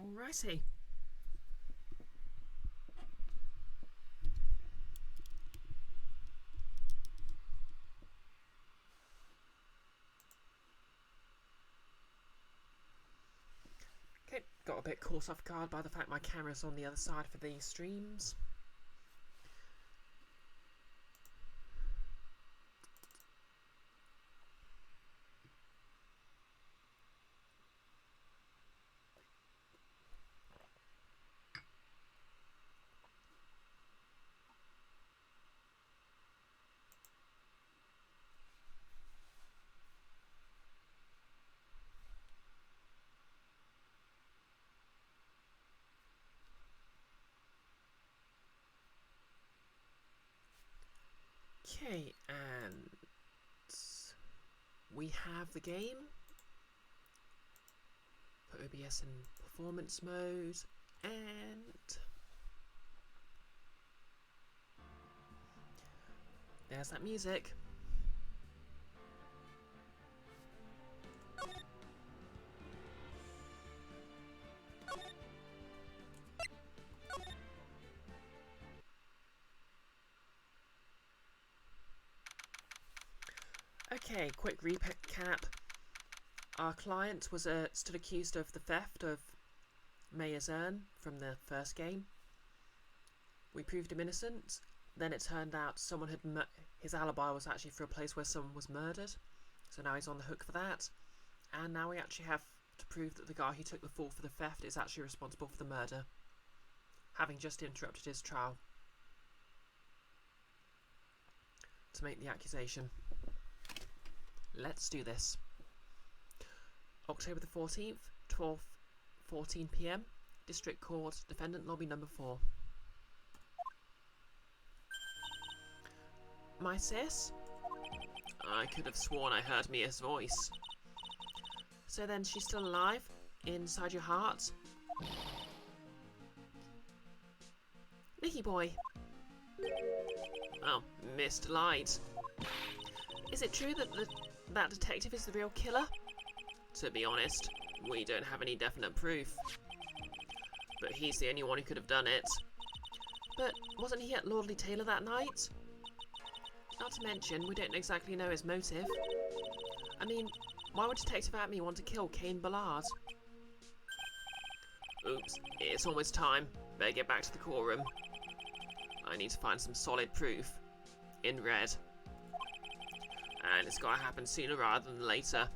Alrighty. Okay, got a bit caught off guard by the fact my camera's on the other side for these streams. Okay, and we have the game. Put OBS in performance mode, and there's that music. Okay, quick recap. Our client was stood accused of the theft of Mayor's urn from the first game. We proved him innocent. Then it turned out someone had his alibi was actually for a place where someone was murdered. So now he's on the hook for that. And now we actually have to prove that the guy who took the fall for the theft is actually responsible for the murder, having just interrupted his trial to make the accusation. Let's do this. October the 14th, 12:14 PM, District Court, Defendant Lobby number 4. My sis? I could have sworn I heard Mia's voice. So then she's still alive? Inside your heart? Nicky boy. Oh, Mr. Light. Is it true that that detective is the real killer? To be honest, we don't have any definite proof. But he's the only one who could have done it. But wasn't he at Lordly Taylor that night? Not to mention, we don't exactly know his motive. I mean, why would Detective Atme want to kill Kane Ballard? Oops, it's almost time. Better get back to the courtroom. I need to find some solid proof. In red. And it's gotta happen sooner rather than later.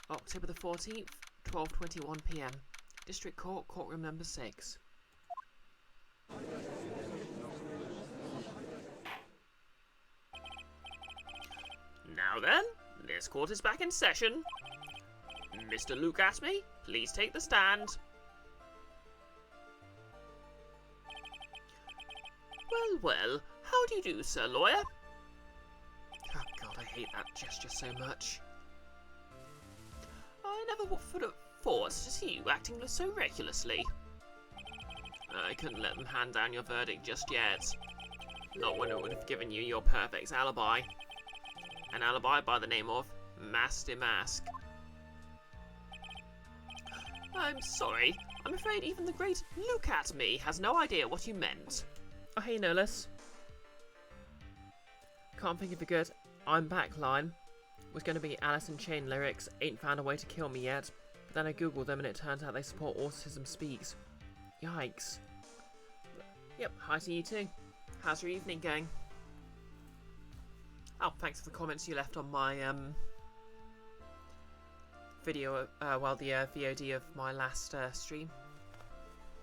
October the 14th, 12:21 PM. District Court, Courtroom number 6. Now then, this court is back in session. Mr. Luke Atme, please take the stand. Well, well, how do you do, Sir Lawyer? Oh God, I hate that gesture so much. I never would have thought to see you acting so recklessly. I couldn't let them hand down your verdict just yet. Not when it would have given you your perfect alibi. An alibi by the name of Master Mask. I'm sorry. I'm afraid even the great Luke Atme has no idea what you meant. Oh, hey, Nolis. Can't think of a good "I'm back" line. Was going to be Alice in Chain lyrics, ain't found a way to kill me yet. But then I googled them and it turns out they support Autism Speaks. Yikes. Yep, hi to you too. How's your evening going? Oh, thanks for the comments you left on my video, the VOD of my last stream.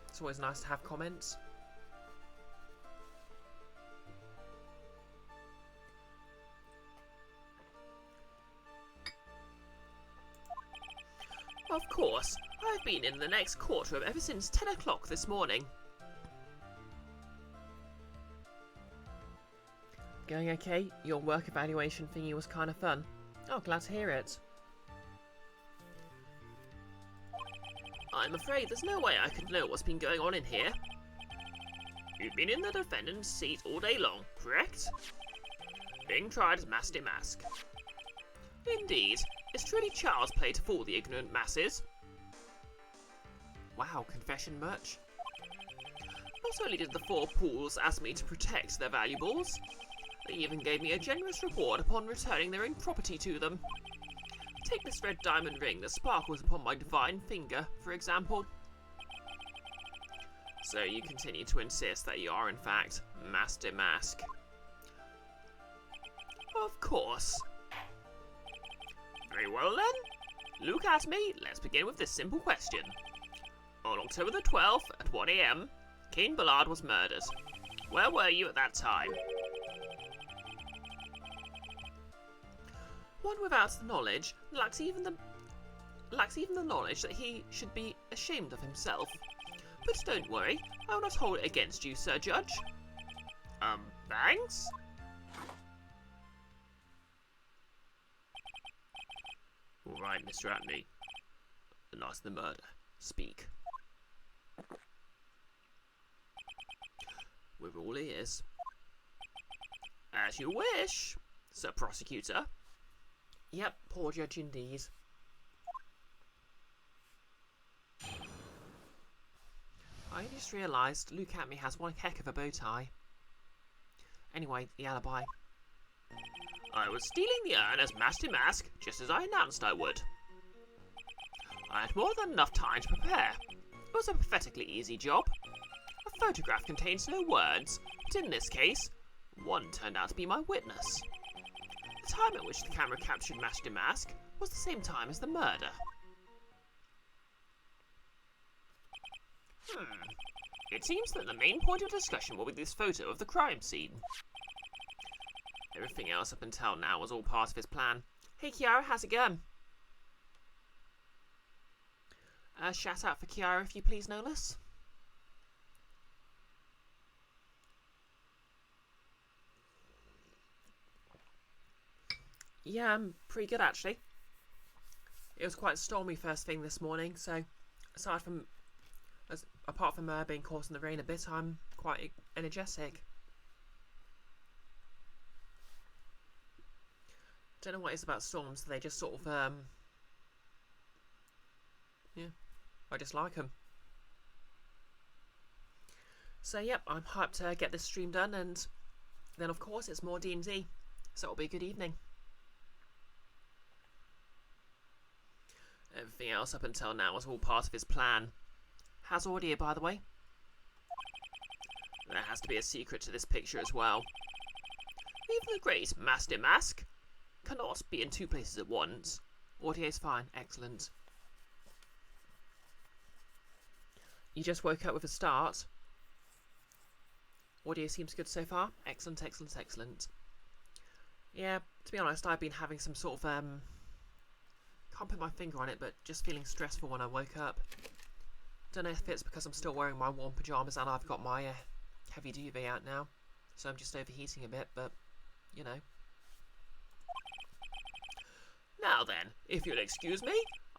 It's always nice to have comments. Of course, I've been in the next courtroom ever since 10 o'clock this morning. Going okay? Your work evaluation thingy was kind of fun. Oh, glad to hear it. I'm afraid there's no way I could know what's been going on in here. You've been in the defendant's seat all day long, correct? Being tried as Master Mask. Indeed, it's truly child's play to fool the ignorant masses. Wow, confession much? Not only did the four pools ask me to protect their valuables, they even gave me a generous reward upon returning their own property to them. Take this red diamond ring that sparkles upon my divine finger, for example. So you continue to insist that you are in fact Master Mask. Of course. Very well then. Look at me, let's begin with this simple question. On October the 12th at 1 AM, King Ballard was murdered. Where were you at that time? One without the knowledge lacks even the knowledge that he should be ashamed of himself. But don't worry, I will not hold it against you, Sir Judge. Thanks? Alright, Mr. Atney. The night of the murder. Speak. We're all ears. As you wish, Sir Prosecutor. Yep, poor judge indeed. I just realised Luke Atney has one heck of a bow tie. Anyway, the alibi. I was stealing the urn as Master Mask, just as I announced I would. I had more than enough time to prepare. It was a pathetically easy job. A photograph contains no words, but in this case, one turned out to be my witness. The time at which the camera captured Master Mask was the same time as the murder. It seems that the main point of discussion will be this photo of the crime scene. Everything else up until now was all part of his plan. Hey Kiara, how's it going? Shout out for Kiara if you please, Nolus. Yeah, I'm pretty good actually. It was quite stormy first thing this morning, so apart from being caught in the rain a bit, I'm quite energetic. Don't know what it is about storms, they just sort of, yeah, I just like them. So yep, I'm hyped to get this stream done, and then of course it's more D&D, so it'll be a good evening. Everything else up until now was all part of his plan. How's audio, by the way? There has to be a secret to this picture as well. Even the great Master Mask cannot be in two places at once. Audio's fine, excellent. You just woke up with a start. Audio seems good so far. Excellent, excellent, excellent. Yeah, to be honest, I've been having some sort of, can't put my finger on it, but just feeling stressful when I woke up. Don't know if it's because I'm still wearing my warm pyjamas and I've got my heavy duvet out now, so I'm just overheating a bit, but, you know. Now then, if you'll excuse me,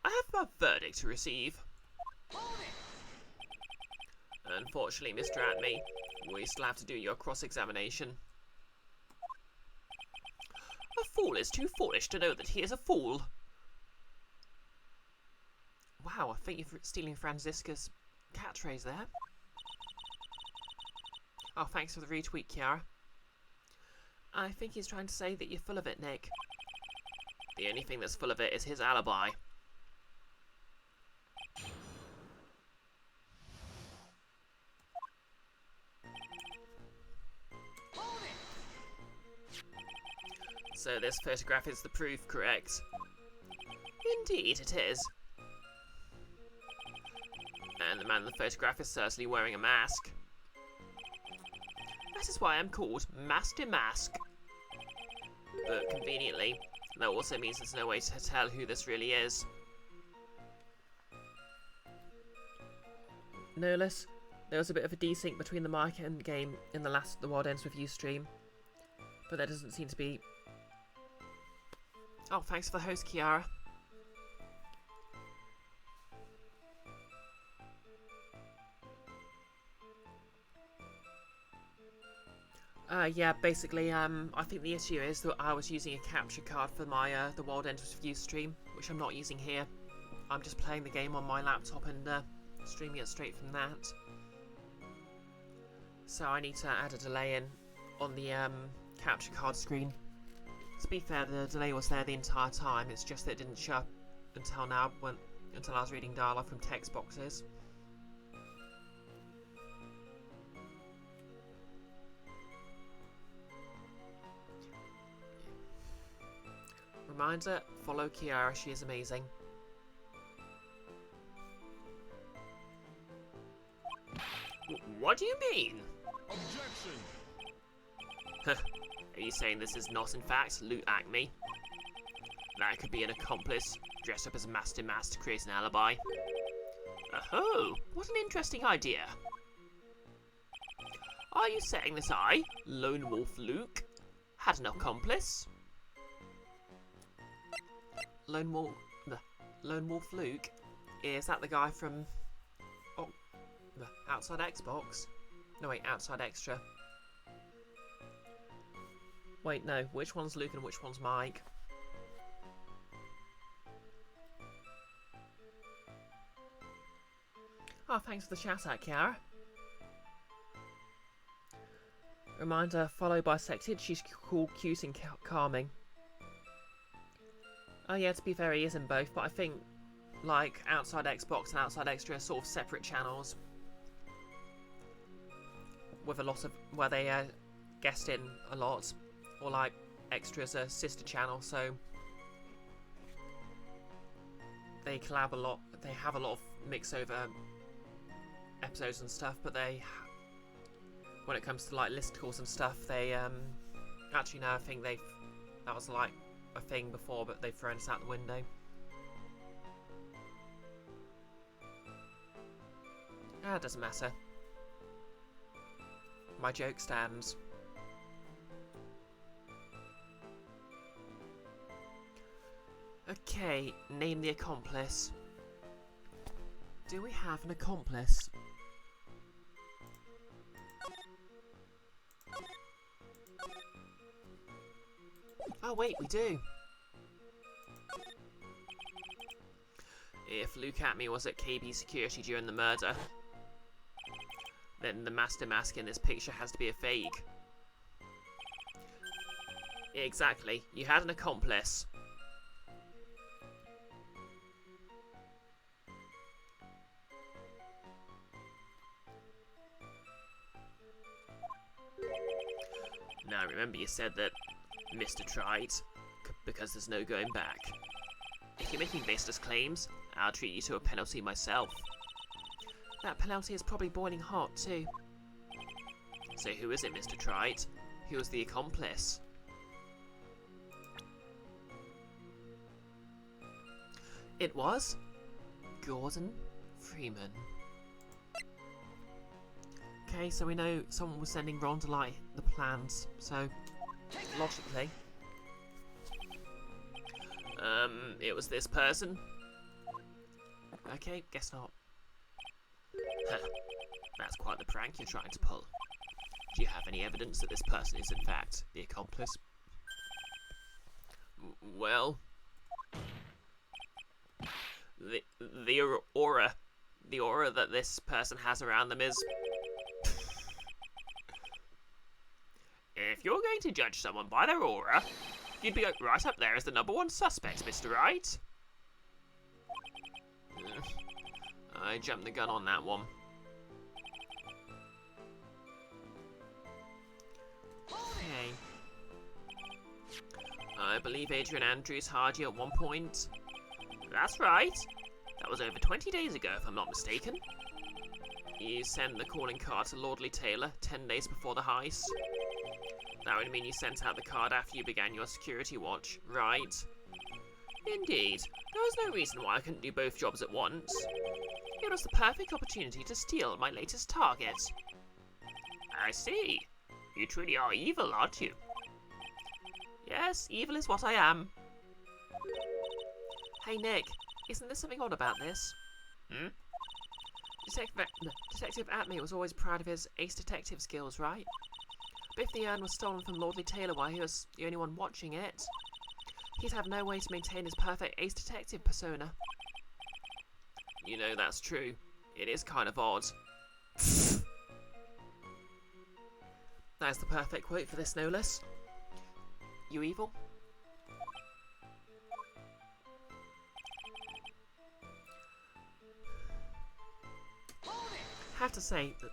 I have a verdict to receive. Unfortunately, Mr. Atney, we still have to do your cross-examination. A fool is too foolish to know that he is a fool. Wow, I think you're stealing Franziska's catchphrase there. Oh, thanks for the retweet, Kiara. I think he's trying to say that you're full of it, Nick. The only thing that's full of it is his alibi. So this photograph is the proof, correct? Indeed, it is. And the man in the photograph is certainly wearing a mask. That is why I'm called Master Mask. But conveniently, that also means there's no way to tell who this really is. Nolus, there was a bit of a desync between the mic and game in the World Ends With You stream. But there doesn't seem to be... Oh, thanks for the host, Kiara. Yeah, basically, I think the issue is that I was using a capture card for my, the World Ends With You stream, which I'm not using here. I'm just playing the game on my laptop and, streaming it straight from that. So I need to add a delay in on the capture card screen. To be fair, the delay was there the entire time, it's just that it didn't show up until now, until I was reading dialogue from text boxes. Reminder, follow Kiara, she is amazing. What do you mean? Objection! Are you saying this is not in fact Loot Acme? That could be an accomplice dressed up as Master Mass to create an alibi. Oh, what an interesting idea. Are you saying that I, Lone Wolf Luke, had an accomplice? Lone Wolf Luke? Is that the guy from... Oh, the Outside Xbox? No wait, Outside Extra. Wait, no, which one's Luke and which one's Mike? Oh, thanks for the shout out, Kiara. Reminder, follow Bisected, she's cool, cute and calming. Oh yeah, to be fair, he is in both, but I think, like, Outside Xbox and Outside Extra are sort of separate channels. With a lot of, where they guest in a lot. Or like, Extra's a sister channel, so they collab a lot, they have a lot of mix over episodes and stuff, but they, when it comes to like listicles and stuff, they, actually no, I think that was like a thing before, but they've thrown us out the window. Ah, it doesn't matter. My joke stands. Okay, name the accomplice. Do we have an accomplice? Oh wait, we do. If Luke Acme was at KB Security during the murder, then the Master Mask in this picture has to be a fake. Exactly, you had an accomplice. Now remember you said that Mr. tried, because there's no going back. If you're making baseless claims, I'll treat you to a penalty myself. That penalty is probably boiling hot too. So who is it, Mr. Trite? Who was the accomplice? It was Gordon Freeman. Okay, so we know someone was sending Ron to light the plans, so logically, it was this person. Okay, guess not. Huh. That's quite the prank you're trying to pull. Do you have any evidence that this person is in fact the accomplice? Well, the aura that this person has around them is... If you're going to judge someone by their aura, you'd be right up there as the #1 suspect, Mr. Right. I jumped the gun on that one. Okay. I believe Adrian Andrews hired you at one point. That's right. That was over 20 days ago, if I'm not mistaken. You sent the calling card to Lordly Taylor 10 days before the heist. That would mean you sent out the card after you began your security watch, right? Indeed. There was no reason why I couldn't do both jobs at once. It was the perfect opportunity to steal my latest target. I see. You truly are evil, aren't you? Yes, evil is what I am. Hey Nick, isn't there something odd about this? Detective Acme was always proud of his ace detective skills, right? But if the urn was stolen from Lordly Taylor while he was the only one watching it, he'd have no way to maintain his perfect ace detective persona. You know, that's true. It is kind of odd. That's the perfect quote for this, no less. You evil? I have to say that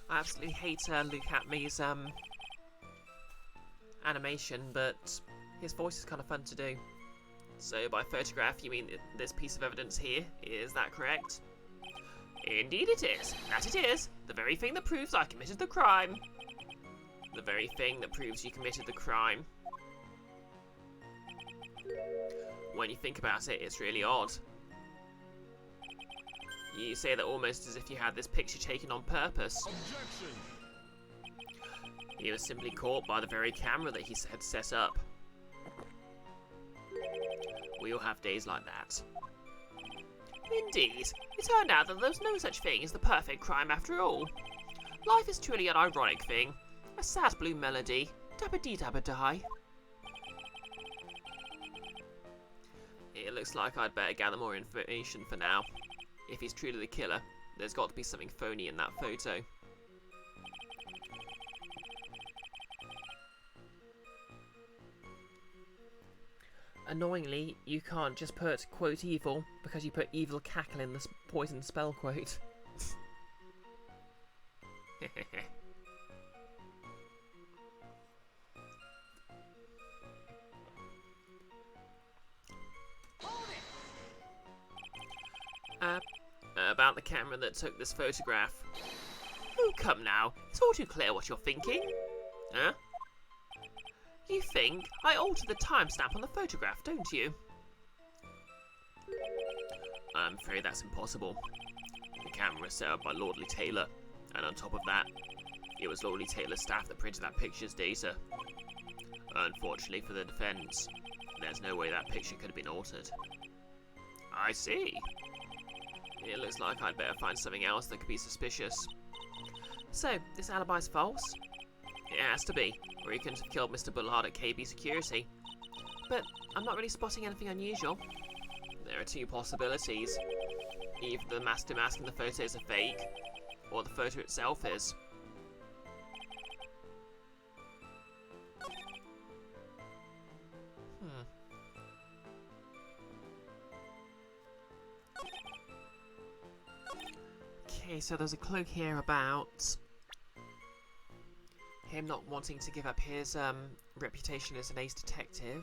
I absolutely hate Luke Atmey's animation, but his voice is kind of fun to do. So by photograph, you mean this piece of evidence here? Is that correct? Indeed it is. That it is. The very thing that proves I committed the crime. The very thing that proves you committed the crime. When you think about it, it's really odd. You say that almost as if you had this picture taken on purpose. Objection! He was simply caught by the very camera that he had set up. We all have days like that. Indeed, it turned out that there's no such thing as the perfect crime after all. Life is truly an ironic thing. A sad blue melody. Dabba-dee-dabba-die. It looks like I'd better gather more information for now. If he's truly the killer, there's got to be something phony in that photo. Annoyingly, you can't just put quote evil because you put evil cackle in the poison spell quote. About the camera that took this photograph. Oh, come now. It's all too clear what you're thinking. Huh? You think I altered the timestamp on the photograph, don't you? I'm afraid that's impossible. The camera was set up by Lordly Taylor, and on top of that, it was Lordly Taylor's staff that printed that picture's data. Unfortunately for the defense, there's no way that picture could have been altered. I see. It looks like I'd better find something else that could be suspicious. So, this alibi's false? It has to be, or he couldn't have killed Mr. Bullard at KB Security. But I'm not really spotting anything unusual. There are two possibilities. Either the master mask in the photos are fake, or the photo itself is. Okay, so there's a clue here about him not wanting to give up his reputation as an ace detective.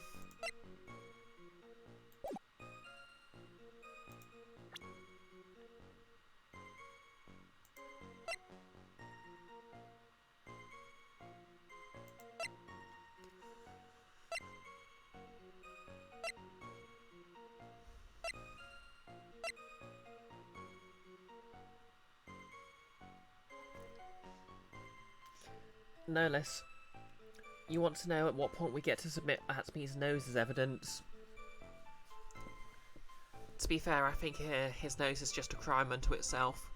No less. You want to know at what point we get to submit Atmey's nose as evidence? To be fair, I think his nose is just a crime unto itself,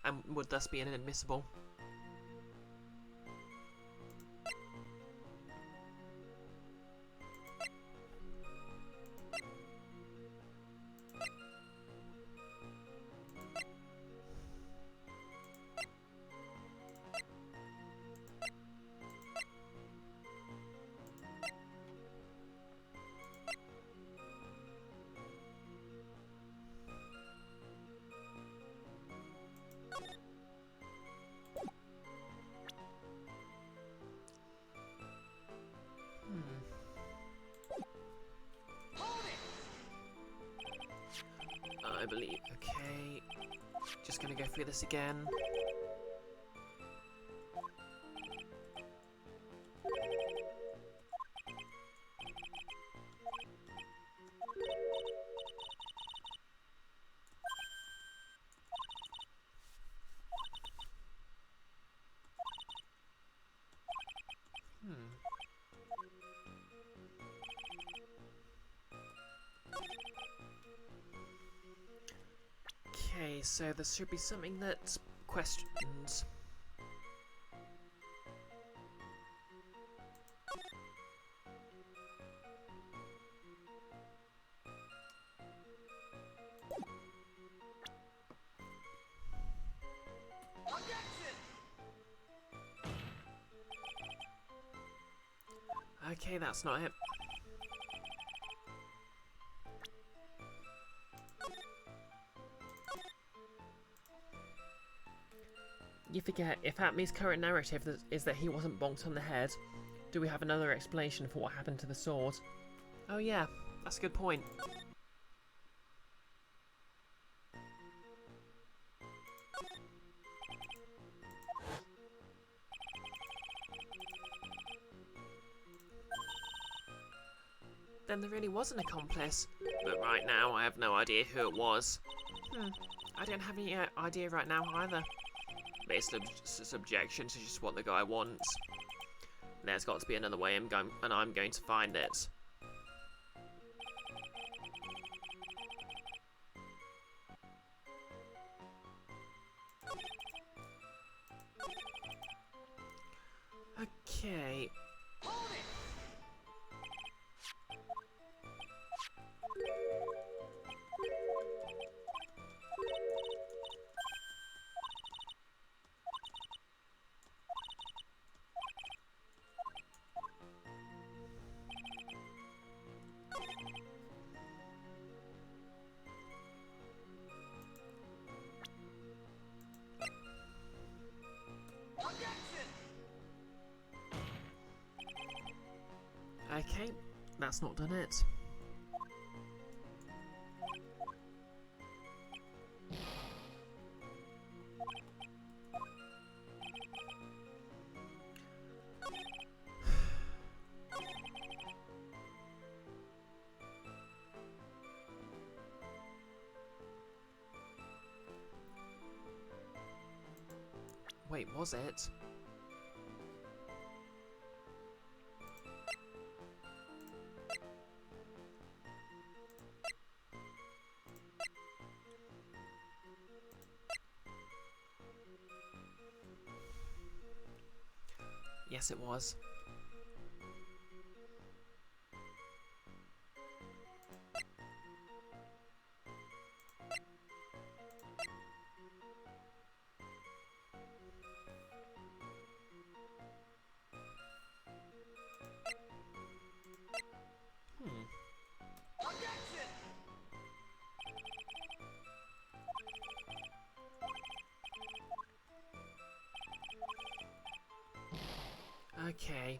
and would thus be inadmissible. I believe. Okay. Just gonna go through this again. Okay, so there should be something that questions. Okay, that's not it. You forget, if Atmi's current narrative is that he wasn't bonked on the head, do we have another explanation for what happened to the sword? Oh yeah, that's a good point. Then there really was an accomplice. But right now, I have no idea who it was. I don't have any idea right now either. But it's subjection to just what the guy wants. There's got to be another way, and I'm going to find it. Okay. Okay, that's not done it. Wait, was it? Yes, it was. Okay.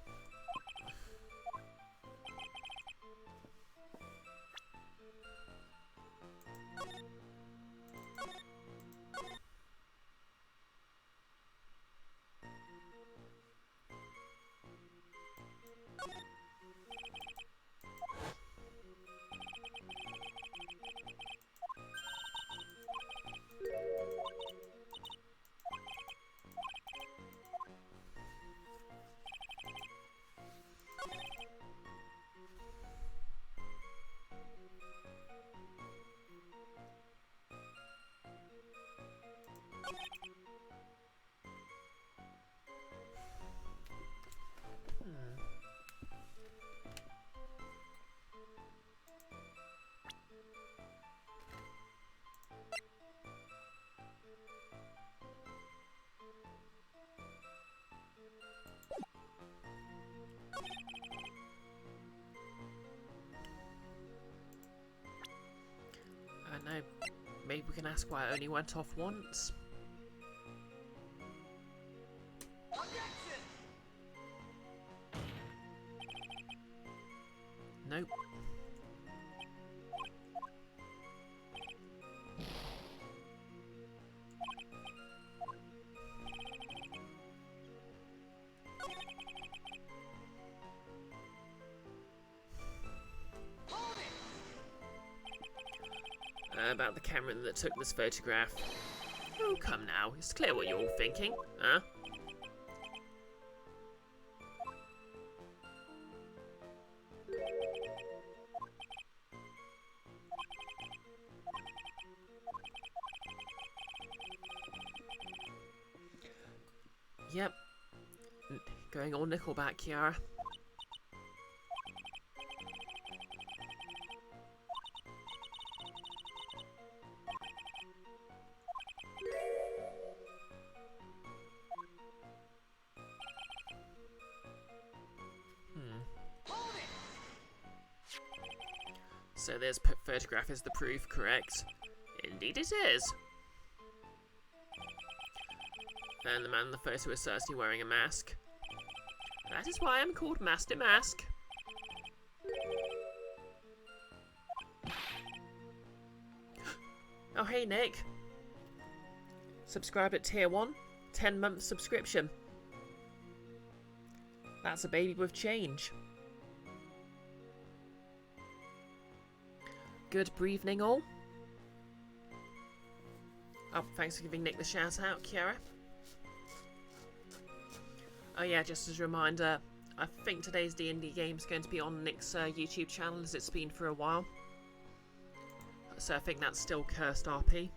I don't know. Maybe we can ask why it only went off once. Nope. About the camera that took this photograph. Oh, come now. It's clear what you're all thinking, huh? Yep. Going all Nickelback, Kiara. So this photograph is the proof, correct? Indeed it is. And the man in the photo is certainly wearing a mask. That is why I'm called Master Mask. Oh hey Nick. Subscribe at tier 1. 10-month subscription. That's a baby with change. Good evening all. Oh, thanks for giving Nick the shout out, Kiara. Oh yeah, just as a reminder, I think today's D&D game is going to be on Nick's YouTube channel as it's been for a while. So I think that's still Cursed RP.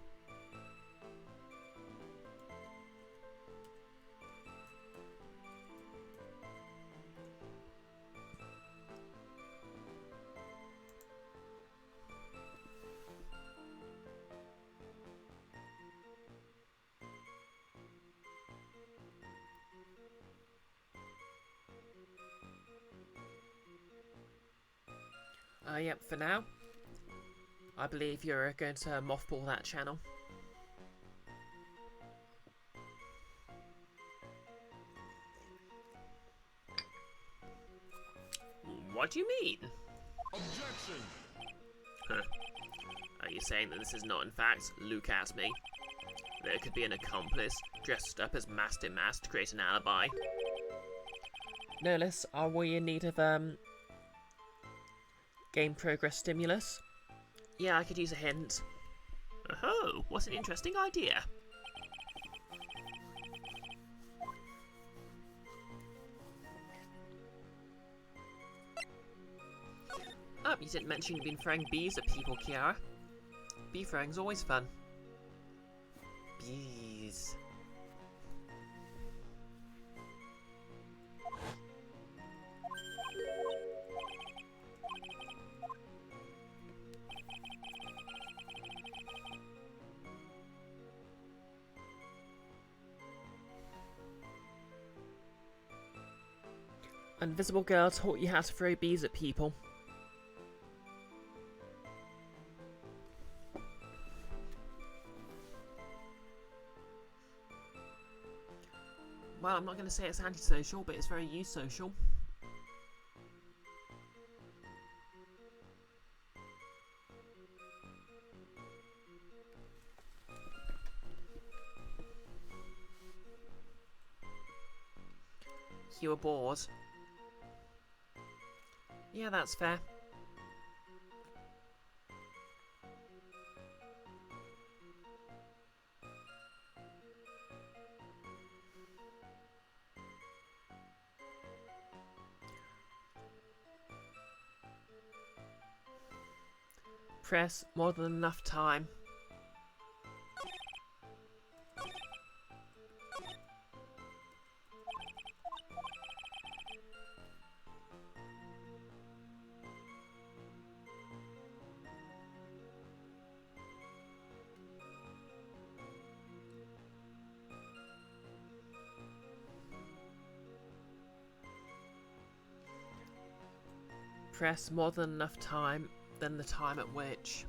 Yep, for now. I believe you're going to mothball that channel. What do you mean? Objection! Huh. Are you saying that this is not in fact Luke at me? There could be an accomplice dressed up as Master Mask to create an alibi? No, Liz, are we in need of game progress stimulus? Yeah, I could use a hint. Oh, what an interesting idea. Oh, you didn't mention you've been throwing bees at people, Kiara. Bee throwing's always fun. Bees. Invisible girl taught you how to throw bees at people. Well, I'm not going to say it's antisocial, but it's very you-social. You were bored. Yeah, that's fair. Press more than enough time. Press more than enough time, then the time at which.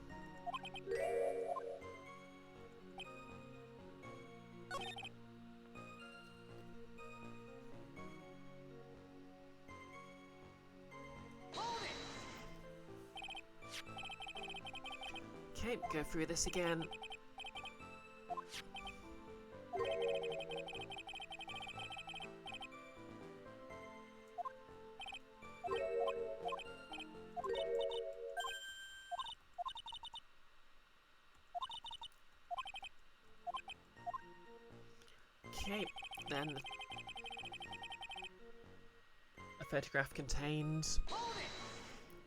Okay, go through this again. Okay, then a photograph contains.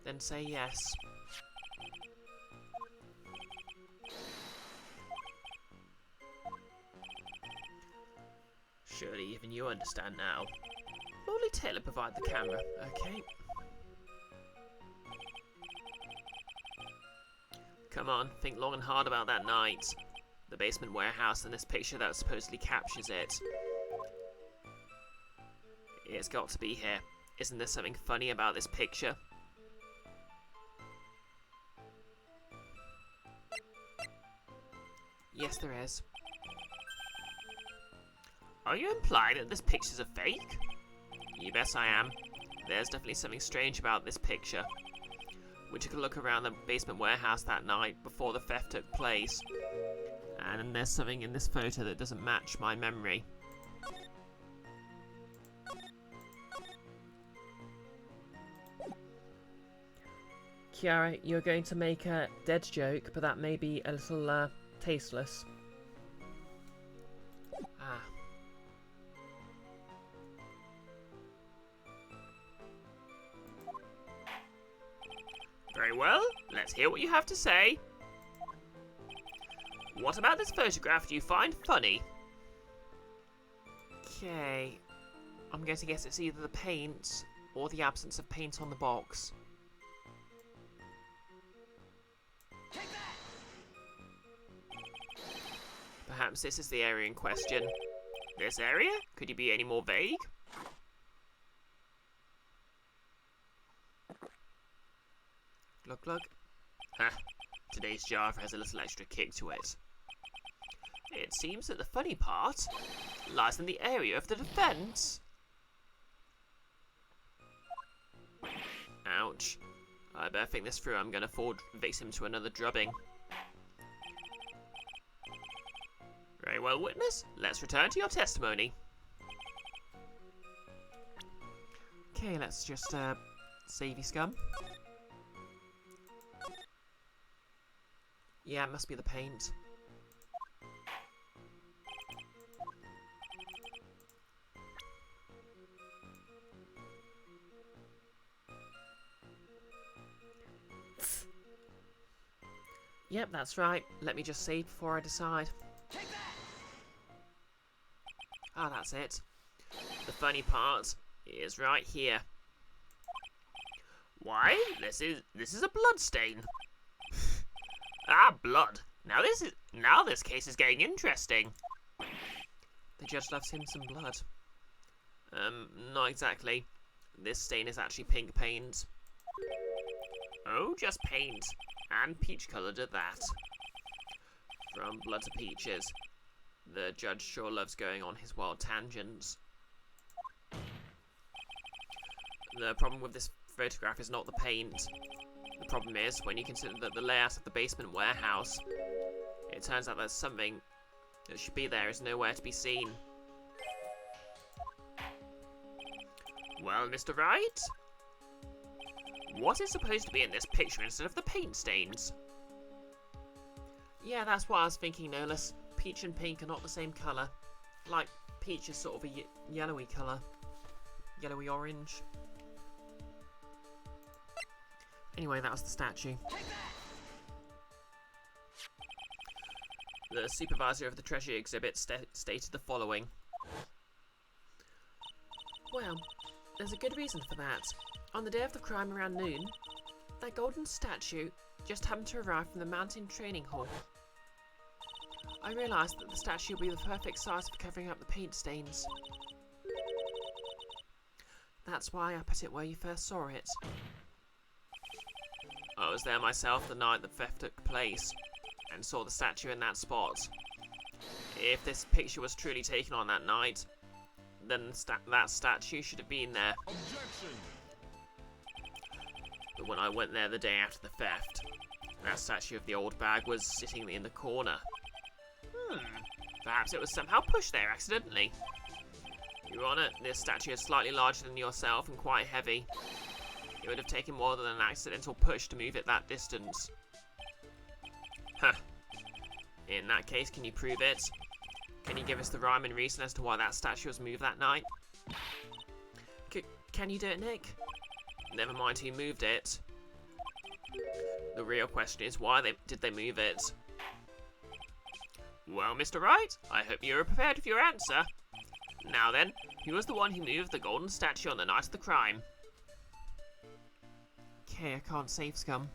Then say yes. Surely even you understand now. Only Taylor provide the camera, okay? Come on, think long and hard about that night. The basement warehouse and this picture that supposedly captures it. It's got to be here. Isn't there something funny about this picture? Yes, there is. Are you implying that this picture's a fake? You bet I am. There's definitely something strange about this picture. We took a look around the basement warehouse that night before the theft took place. And there's something in this photo that doesn't match my memory. Kiara, you're going to make a dead joke, but that may be a little, tasteless. Ah. Very well, let's hear what you have to say. What about this photograph do you find funny? Okay. I'm going to guess it's either the paint or the absence of paint on the box. Perhaps this is the area in question. This area? Could you be any more vague? Glug glug. Huh. Today's Java has a little extra kick to it. It seems that the funny part lies in the area of the defense. Ouch. I better think this through. I'm going to forward victim to another drubbing. Very well, witness. Let's return to your testimony. Okay, let's just, save you, scum. Yeah, it must be the paint. Yep, that's right. Let me just save before I decide. Ah, that's it. The funny part is right here. Why? This is a blood stain. Ah, blood. Now this case is getting interesting. The judge loves him some blood. Not exactly. This stain is actually pink paint. Oh, just paint. And peach coloured at that. From blood to peaches. The judge sure loves going on his wild tangents. The problem with this photograph is not the paint. The problem is, when you consider that the layout of the basement warehouse, it turns out that something that should be there is nowhere to be seen. Well, Mr. Wright? What is supposed to be in this picture instead of the paint stains? Yeah, that's what I was thinking, no less. Peach and pink are not the same colour. Like, peach is sort of a yellowy colour. Yellowy orange. Anyway, that was the statue. The supervisor of the treasure exhibit stated the following. Well, there's a good reason for that. On the day of the crime around noon, that golden statue just happened to arrive from the mountain training hall. I realised that the statue would be the perfect size for covering up the paint stains. That's why I put it where you first saw it. I was there myself the night the theft took place, and saw the statue in that spot. If this picture was truly taken on that night, then that statue should have been there. Objection! But when I went there the day after the theft, that statue of the old bag was sitting in the corner. Perhaps it was somehow pushed there accidentally. Your Honour, this statue is slightly larger than yourself and quite heavy. It would have taken more than an accidental push to move it that distance. Huh. In that case, can you prove it? Can you give us the rhyme and reason as to why that statue was moved that night? Can you do it, Nick? Never mind who moved it. The real question is why did they move it? Well, Mr. Wright, I hope you are prepared with your answer. Now then, who was the one who moved the golden statue on the night of the crime? Okay, I can't save, scum.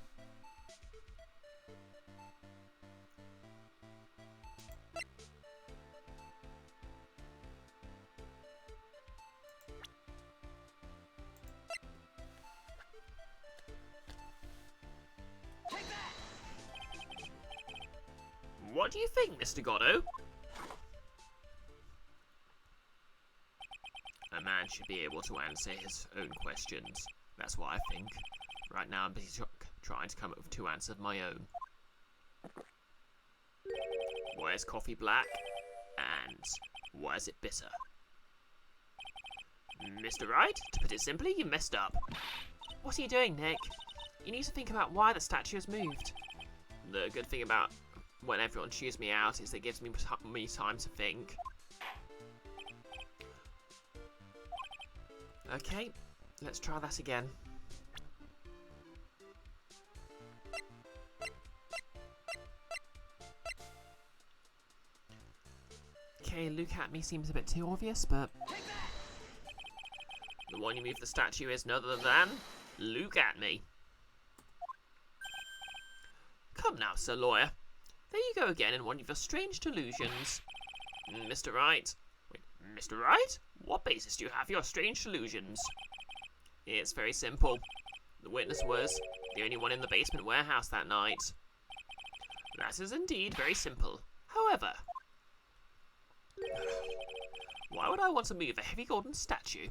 What do you think, Mr. Godot? A man should be able to answer his own questions. That's what I think. Right now I'm busy trying to come up with 2 answers of my own. Why is coffee black? And why is it bitter? Mr. Wright, to put it simply, you messed up. What are you doing, Nick? You need to think about why the statue has moved. The good thing about when everyone chews me out is it gives me time to think. Okay, let's try that again. Okay, look at me seems a bit too obvious, but... The one you move the statue is none other than... Look at me. Come now, Sir Lawyer. There you go again in one of your strange delusions. Mr. Wright. Wait, Mr. Wright? What basis do you have for your strange delusions? It's very simple. The witness was the only one in the basement warehouse that night. That is indeed very simple. However, why would I want to move a heavy golden statue?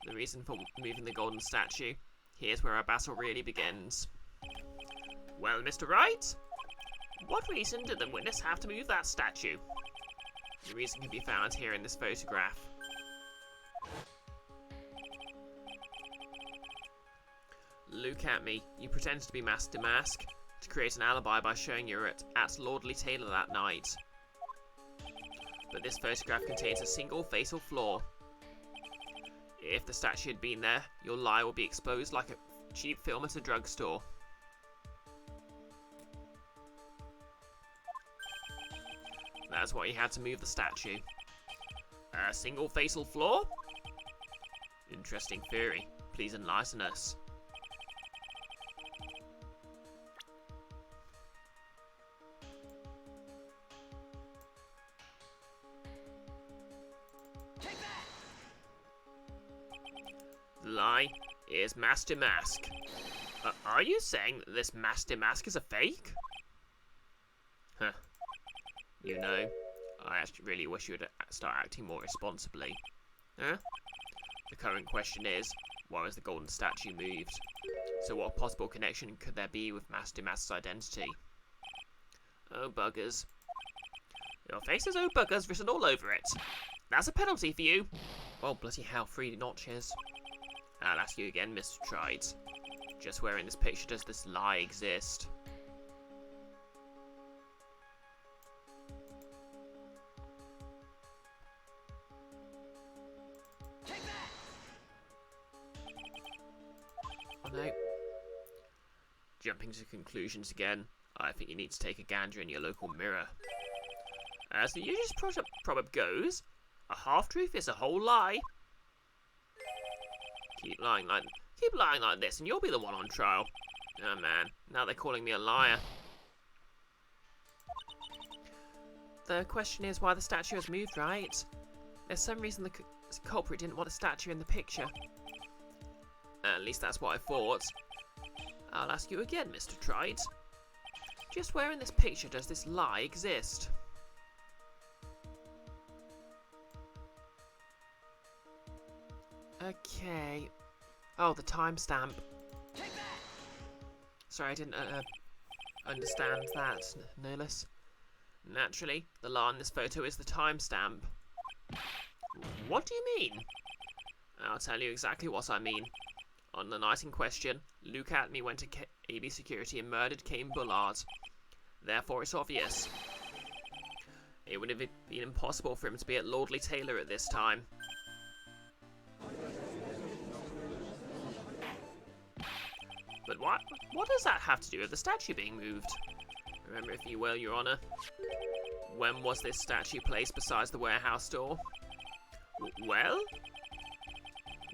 The reason for moving the golden statue, here's where our battle really begins. Well, Mr. Wright, what reason did the witness have to move that statue? The reason can be found here in this photograph. Look at me. You pretended to be Master Mask to create an alibi by showing you were at Lordly Taylor that night. But this photograph contains a single fatal flaw. If the statue had been there, your lie will be exposed like a cheap film at a drugstore. That's why you had to move the statue. A single fatal flaw? Interesting theory. Please enlighten us. The lie is Master Mask. Are you saying that this Master Mask is a fake? Huh. You know, I actually really wish you would start acting more responsibly. Huh? The current question is, why was the golden statue moved? So what possible connection could there be with Master Mask's identity? Oh buggers. Your face has "oh buggers" written all over it. That's a penalty for you. Oh bloody hell, 3 notches. I'll ask you again, Mr. Trides. Just where in this picture does this lie exist? Oh no. Jumping to conclusions again, I think you need to take a gander in your local mirror. As the usual proverb goes, a half-truth is a whole lie. Keep lying like this and you'll be the one on trial. Oh man, now they're calling me a liar. The question is why the statue has moved, right? There's some reason the culprit didn't want a statue in the picture. At least that's what I thought. I'll ask you again, Mr. Trides. Just where in this picture does this lie exist? Okay. Oh, the timestamp. Sorry, I didn't understand that, Nolus. Naturally, the lie in this photo is the timestamp. What do you mean? I'll tell you exactly what I mean. On the night in question, Luke Atme went to AB Security and murdered Cain Bullard. Therefore, it's obvious. It would have been impossible for him to be at Lordly Taylor at this time. But what does that have to do with the statue being moved? Remember, if you will, Your Honour, when was this statue placed besides the warehouse door? Well?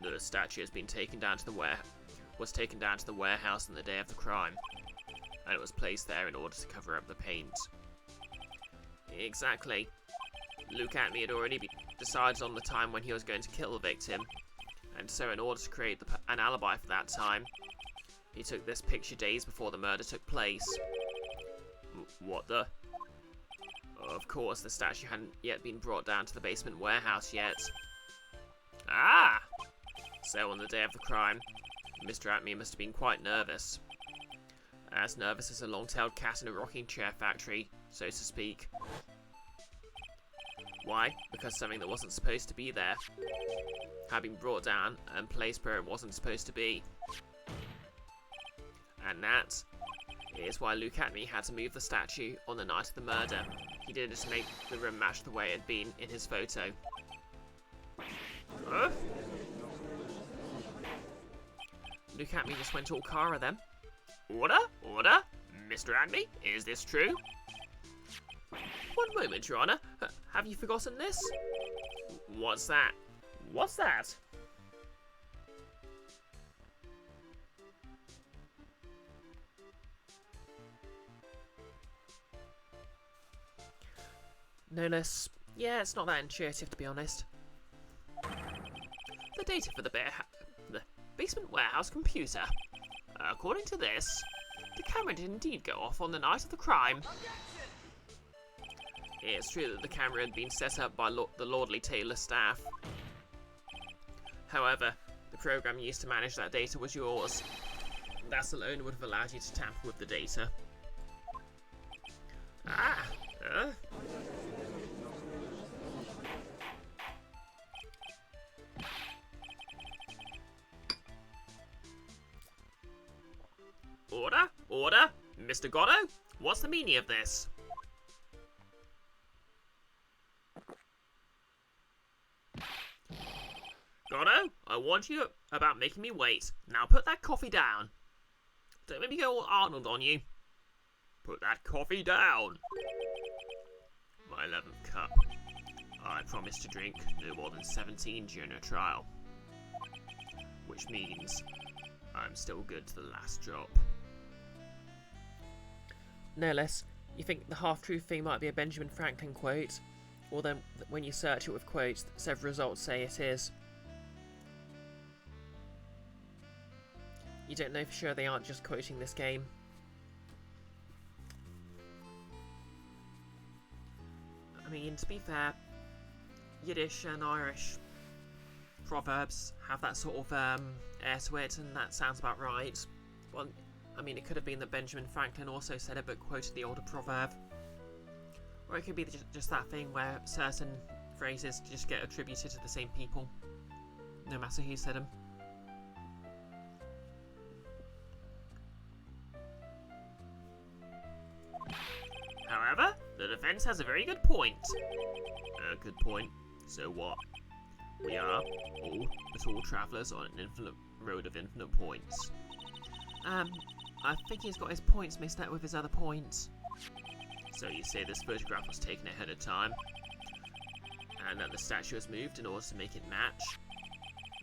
The statue has been taken down to the warehouse on the day of the crime, and it was placed there in order to cover up the paint. Exactly. Luke Atme had already decided on the time when he was going to kill the victim, and so in order to create an alibi for that time, he took this picture days before the murder took place. What the? Of course, the statue hadn't yet been brought down to the basement warehouse yet. Ah! So on the day of the crime, Mr. Acme must have been quite nervous. As nervous as a long-tailed cat in a rocking chair factory, so to speak. Why? Because something that wasn't supposed to be there had been brought down and placed where it wasn't supposed to be. And that is why Luke Acme had to move the statue on the night of the murder. He did it to make the room match the way it had been in his photo. Huh? Luke Acme just went all Kara then. Order? Order? Mr. Acme, is this true? One moment, Your Honor. Have you forgotten this? What's that? What's that? No less. Yeah, it's not that intuitive, to be honest. The data for the basement warehouse computer. According to this, the camera did indeed go off on the night of the crime. It's true that the camera had been set up by the Lordly Taylor staff. However, the program used to manage that data was yours. That alone would have allowed you to tamper with the data. Ah! Order? Order? Mr. Godot? What's the meaning of this? Godot, I warned you about making me wait. Now put that coffee down. Don't make me go all Arnold on you. Put that coffee down. My 11th cup. I promise to drink no more than 17 during a trial. Which means I'm still good to the last drop. No less. You think the half-truth thing might be a Benjamin Franklin quote? Or then, when you search it with quotes, several results say it is. You don't know for sure they aren't just quoting this game. I mean, to be fair, Yiddish and Irish proverbs have that sort of air to it, and that sounds about right. Well, I mean, it could have been that Benjamin Franklin also said it but quoted the older proverb. Or it could be just that thing where certain phrases just get attributed to the same people, no matter who said them. However, the defense has a very good point. A good point. So what? We are all travellers on an infinite road of infinite points. I think he's got his points mixed up with his other points. So you say this photograph was taken ahead of time, and that the statue was moved in order to make it match?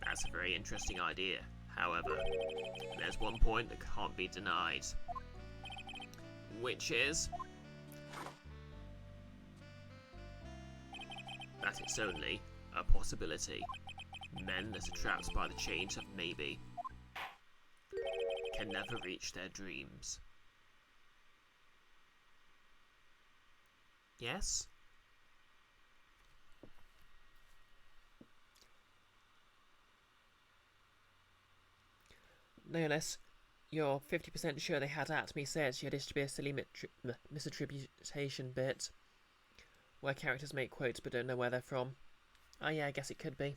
That's a very interesting idea. However, there's one point that can't be denied. Which is that it's only a possibility. Men that are trapped by the chains of maybe can never reach their dreams. Yes? No less. You're 50% sure they had Acme say it's Yiddish to be a silly misattribution bit, where characters make quotes but don't know where they're from. Oh yeah, I guess it could be.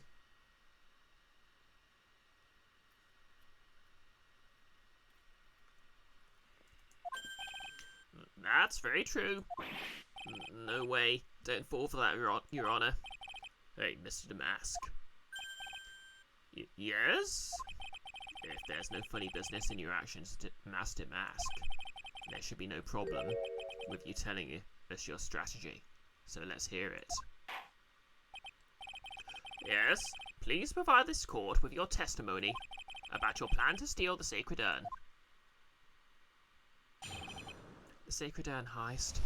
That's very true. No way. Don't fall for that, Your Honor. Hey, Mr. Damask. Yes? If there's no funny business in your actions, Master Mask, there should be no problem with you telling us your strategy. So let's hear it. Yes, please provide this court with your testimony about your plan to steal the Sacred Urn. The Sacred Urn heist.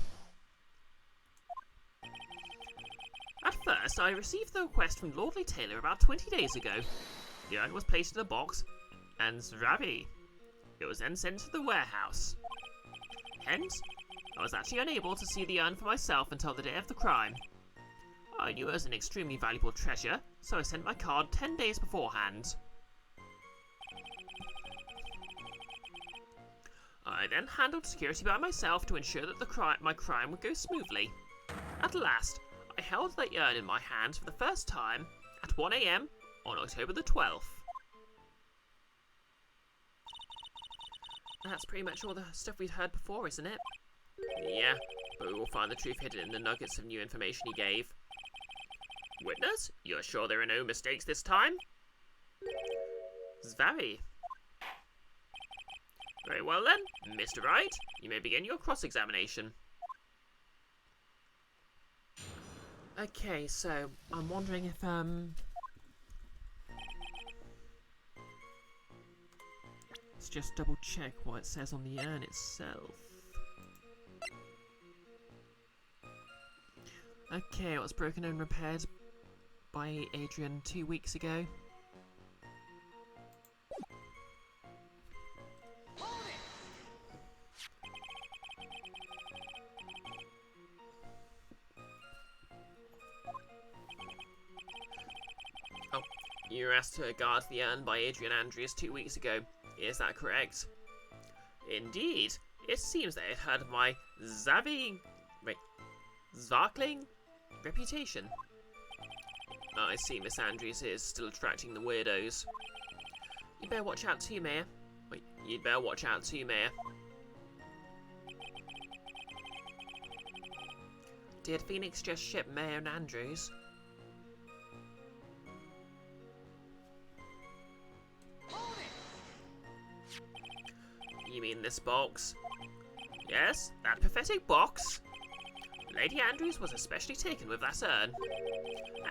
At first, I received the request from Lordly Taylor about 20 days ago. The urn was placed in a box, and Zravi. It was then sent to the warehouse. Hence, I was actually unable to see the urn for myself until the day of the crime. I knew it was an extremely valuable treasure, so I sent my card 10 days beforehand. I then handled security by myself to ensure that my crime would go smoothly. At last, I held the urn in my hands for the first time at 1 AM on October the 12th. That's pretty much all the stuff we'd heard before, isn't it? Yeah, but we will find the truth hidden in the nuggets of new information he gave. Witness, you're sure there are no mistakes this time? Very. Very well then, Mr. Wright, you may begin your cross-examination. Okay, so I'm wondering if let's just double check what it says on the urn itself. Okay, it was broken and repaired by Adrian 2 weeks ago. You were asked to guard the urn by Adrian Andrews 2 weeks ago. Is that correct? Indeed. It seems they had heard of my sparkling reputation. I see Miss Andrews is still attracting the weirdos. You better watch out too, Mayor. You'd better watch out too, Mayor. Did Phoenix just ship Mayor and Andrews? You mean this box? Yes, that pathetic box. Lady Andrews was especially taken with that urn,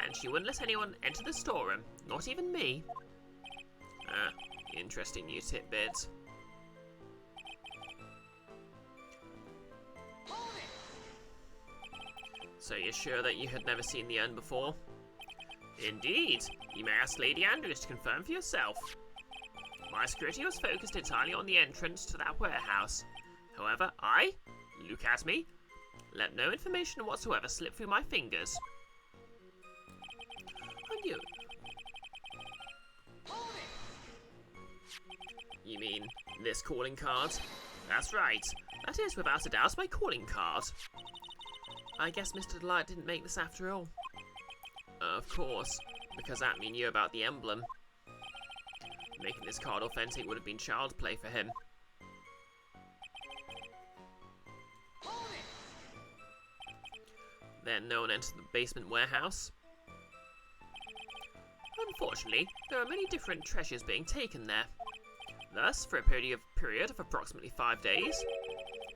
and she wouldn't let anyone enter the storeroom, not even me. Ah, interesting new tidbit. So you're sure that you had never seen the urn before? Indeed. You may ask Lady Andrews to confirm for yourself. My security was focused entirely on the entrance to that warehouse. However, look at me, let no information whatsoever slip through my fingers. I knew. You mean this calling card? That's right. That is without a doubt my calling card. I guess Mr. Delight didn't make this after all. Of course, because that mean knew about the emblem. Making this card authentic would have been child's play for him. Then no one entered the basement warehouse. Unfortunately, there are many different treasures being taken there. Thus, for a period of approximately 5 days,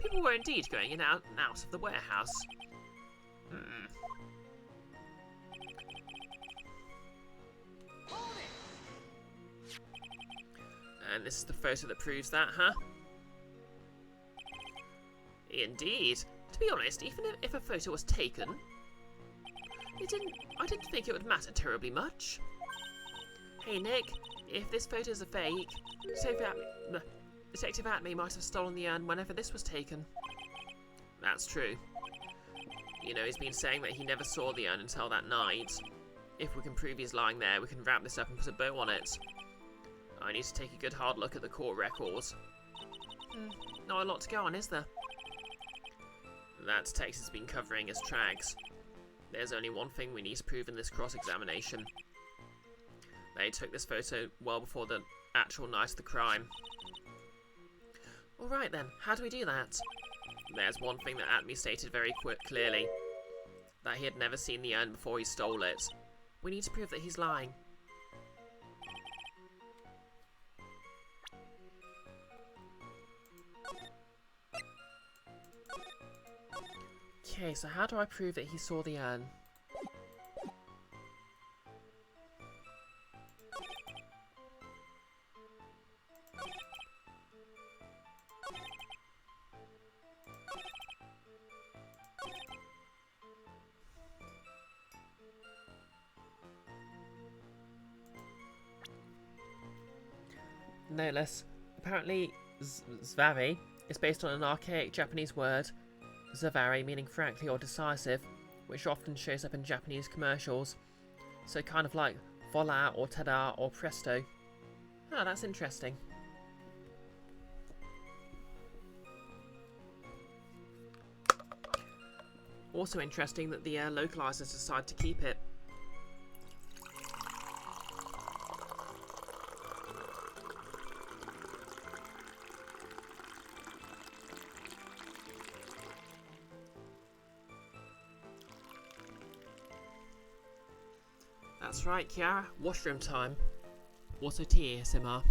people were indeed going in and out of the warehouse. And this is the photo that proves that, huh? Indeed. To be honest, even if a photo was taken, I didn't think it would matter terribly much. Hey Nick, if this photo is a fake, Detective Atme might have stolen the urn whenever this was taken. That's true. You know, he's been saying that he never saw the urn until that night. If we can prove he's lying there, we can wrap this up and put a bow on it. I need to take a good hard look at the court records. Not a lot to go on, is there? That text has been covering his tracks. There's only one thing we need to prove in this cross-examination. They took this photo well before the actual night of the crime. Alright then, how do we do that? There's one thing that Atme stated very clearly. That he had never seen the urn before he stole it. We need to prove that he's lying. Okay, so how do I prove that he saw the urn? No less. Apparently, Zvari is based on an archaic Japanese word zavare meaning frankly or decisive, which often shows up in Japanese commercials. So kind of like voila or tada or presto. Oh, that's interesting. Also interesting that the localizers decide to keep it. That's right, Kiara. Washroom time. Also tea ASMR.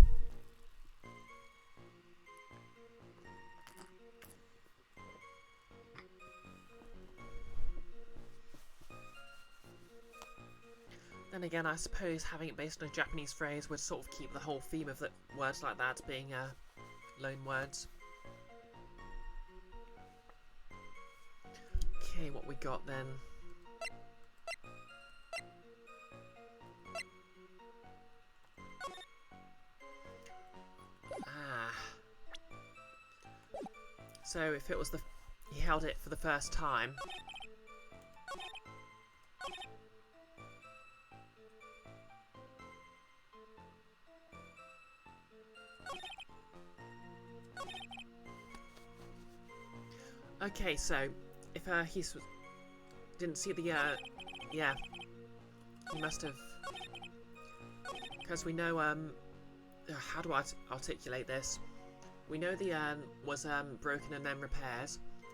Then again, I suppose having it based on a Japanese phrase would sort of keep the whole theme of the words like that being loan words. Okay, what we got then? So if it was he held it for the first time. Okay, so if he didn't see the yeah, he must have, because we know how do I articulate this? We know the urn was broken and then repaired,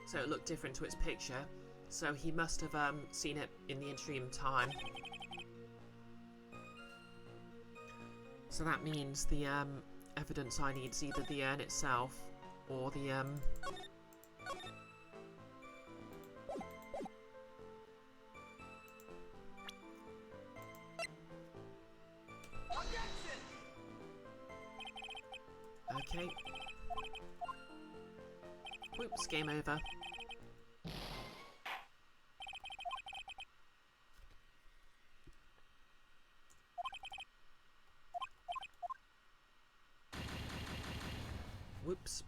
so it looked different to its picture. So he must have seen it in the interim time. So that means the evidence I need is either the urn itself or the okay. Whoops, game over. Whoops.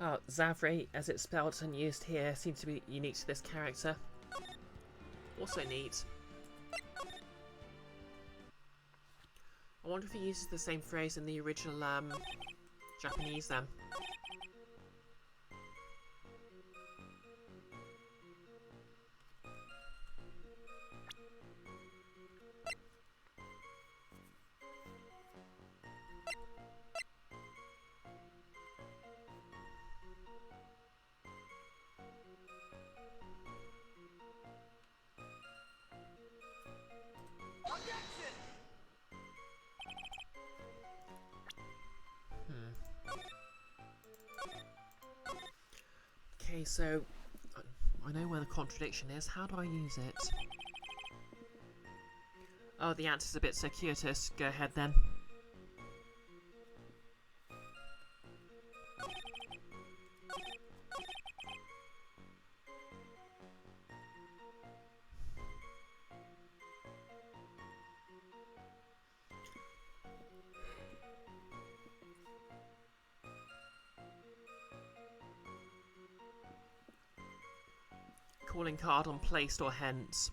Oh, Zavri, as it's spelled and used here, seems to be unique to this character. Also neat. I wonder if he uses the same phrase in the original Japanese then. Okay, so I know where the contradiction is. How do I use it? Oh, the answer's a bit circuitous. Go ahead then. Calling card on placed or hence.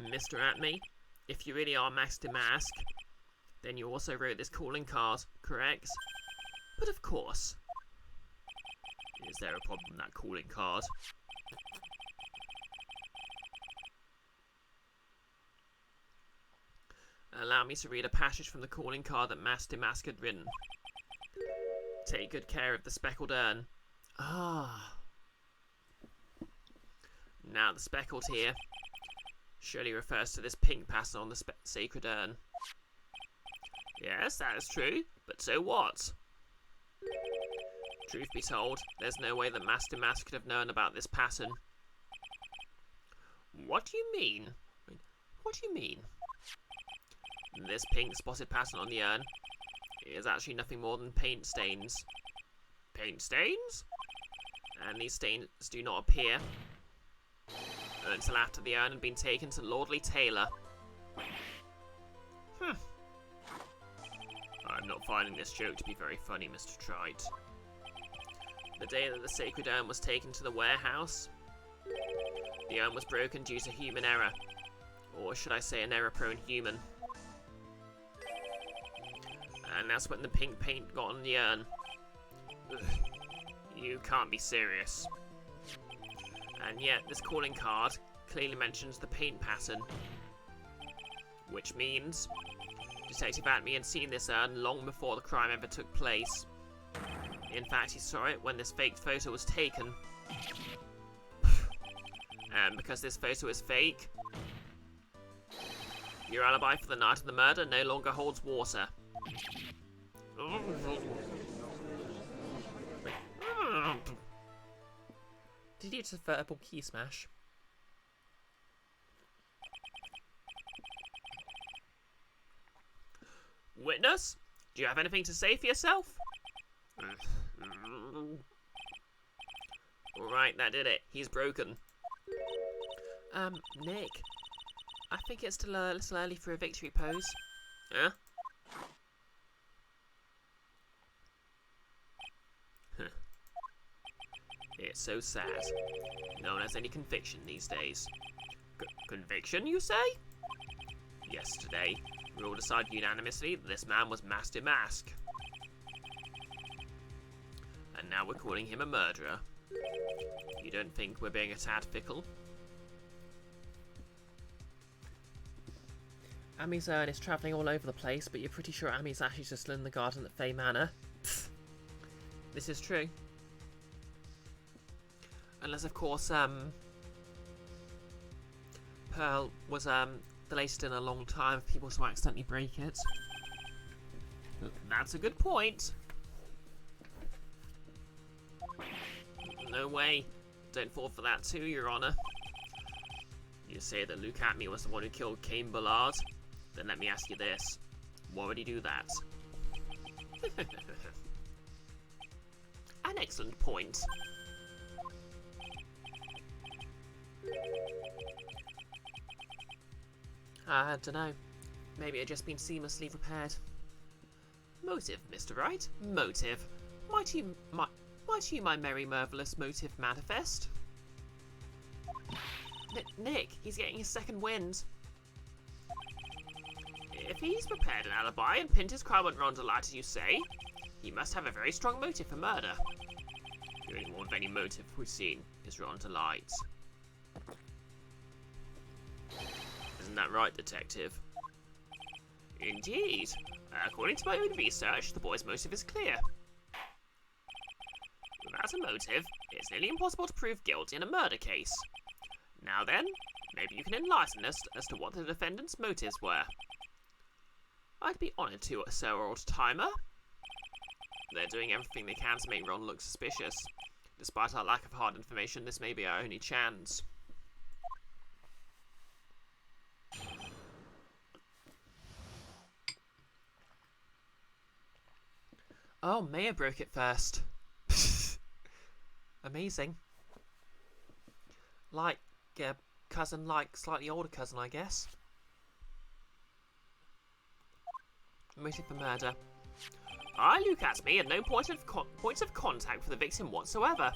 Mr. Atme, if you really are Master Mask, then you also wrote this calling card, correct? But of course. Is there a problem with that calling card? Allow me to read a passage from the calling card that Master Mask had written. Take good care of the speckled urn. Ah. Now the speckled here surely refers to this pink pattern on the sacred urn. Yes, that is true, but so what? Truth be told, there's no way that Master Mask could have known about this pattern. What do you mean? What do you mean? This pink spotted pattern on the urn is actually nothing more than paint stains. Paint stains? And these stains do not appear until after the urn had been taken to Lordly Taylor. I'm not finding this joke to be very funny, Mr. Trite. The day that the sacred urn was taken to the warehouse, the urn was broken due to human error. Or should I say an error-prone human. And that's when the pink paint got on the urn. Ugh. You can't be serious. And yet, this calling card clearly mentions the paint pattern. Which means Detective Atme had seen this urn long before the crime ever took place. In fact, he saw it when this faked photo was taken. And because this photo is fake, your alibi for the night of the murder no longer holds water. Did you just verbal key smash? Witness, do you have anything to say for yourself? Alright, that did it. He's broken. Nick, I think it's still a little early for a victory pose. Huh? It's so sad. No one has any conviction these days. Conviction, you say? Yesterday, we all decided unanimously that this man was Master Mask. And now we're calling him a murderer. You don't think we're being a tad fickle? Ami's urn is travelling all over the place, but you're pretty sure Ami's actually just still in the garden at Fey Manor. This is true. Unless, of course, Pearl was, the latest in a long time of people to accidentally break it. That's a good point. No way. Don't fall for that too, Your Honor. You say that Luke Atme was the one who killed Cain Ballard? Then let me ask you this. Why would he do that? An excellent point. I don't know. Maybe it had just been seamlessly repaired. Motive, Mr. Wright. Motive. Might you, my merry marvellous motive manifest? Nick, he's getting his second wind. If he's prepared an alibi and pinned his crime on Rondelite, as you say, he must have a very strong motive for murder. The only one of any motive we've seen is Rondelite. Isn't that right, Detective? Indeed. According to my own research, the boy's motive is clear. Without a motive, it's nearly impossible to prove guilt in a murder case. Now then, maybe you can enlighten us as to what the defendant's motives were. I'd be honoured to, Sir Old-Timer. They're doing everything they can to make Ron look suspicious. Despite our lack of hard information, this may be our only chance. Oh, Maya broke it first. Amazing. Like a cousin, like slightly older cousin, I guess. Motive for murder. Luke Atme had no points of contact for the victim whatsoever.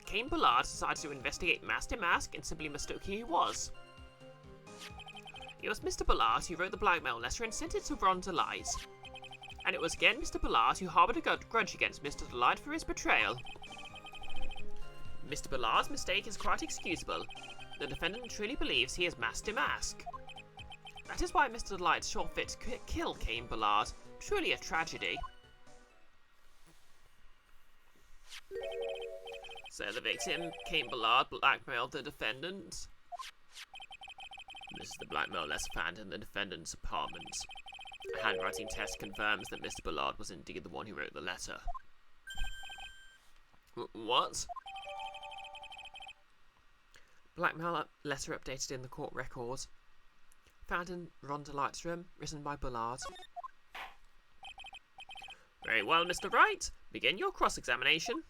Cain Ballard decided to investigate Master Mask and simply mistook who he was. It was Mr. Ballard who wrote the blackmail letter and sent it to Ron Delight. And it was again Mr. Ballard who harboured a grudge against Mr. Delight for his betrayal. Mr. Ballard's mistake is quite excusable. The defendant truly believes he is Master Mask. That is why Mr. Delight saw fit to kill Cain Ballard. Truly a tragedy. So the victim, Cain Ballard, blackmailed the defendant. This is the blackmail letter found in the defendant's apartment. A handwriting test confirms that Mr. Ballard was indeed the one who wrote the letter. What? Blackmail letter updated in the court records. Found in Ron Delight's room, written by Bullard. Very well, Mr. Wright. Begin your cross-examination.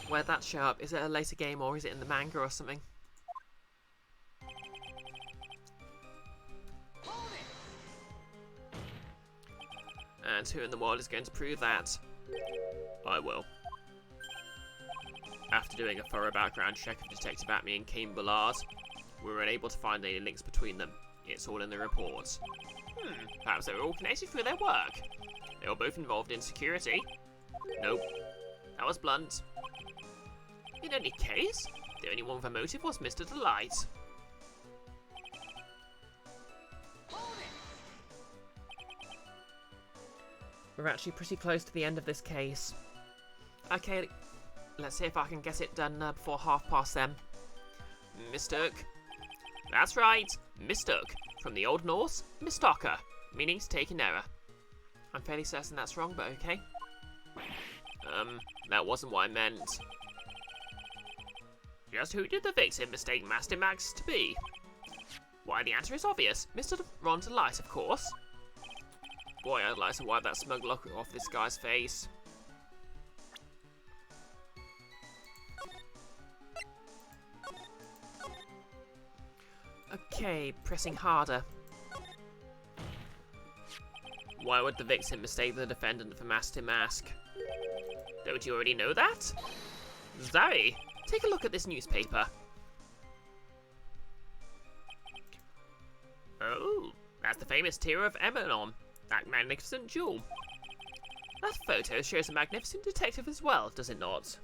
Where'd that show up? Is it a later game or is it in the manga or something? And who in the world is going to prove that? I will. After doing a thorough background check of Detective Atme and Kane Bullard, we were unable to find any links between them. It's all in the report. Perhaps they were all connected through their work. They were both involved in security. Nope. That was blunt. In any case, the only one with a motive was Mr. Delight. We're actually pretty close to the end of this case. Okay, let's see if I can get it done before 7:30 then. Mistook. That's right, mistook. From the Old Norse, mistoka, meaning to take in error. I'm fairly certain that's wrong, but okay. That wasn't what I meant. Just who did the victim mistake Master Max to be? Why, the answer is obvious. Mr. Ron Delight, of course. Boy, I'd like to wipe that smug look off this guy's face. Okay, pressing harder. Why would the victim mistake the defendant for Master Mask? Don't you already know that? Zari, take a look at this newspaper. Oh, that's the famous Tear of Emanon, that magnificent jewel. That photo shows a magnificent detective as well, does it not?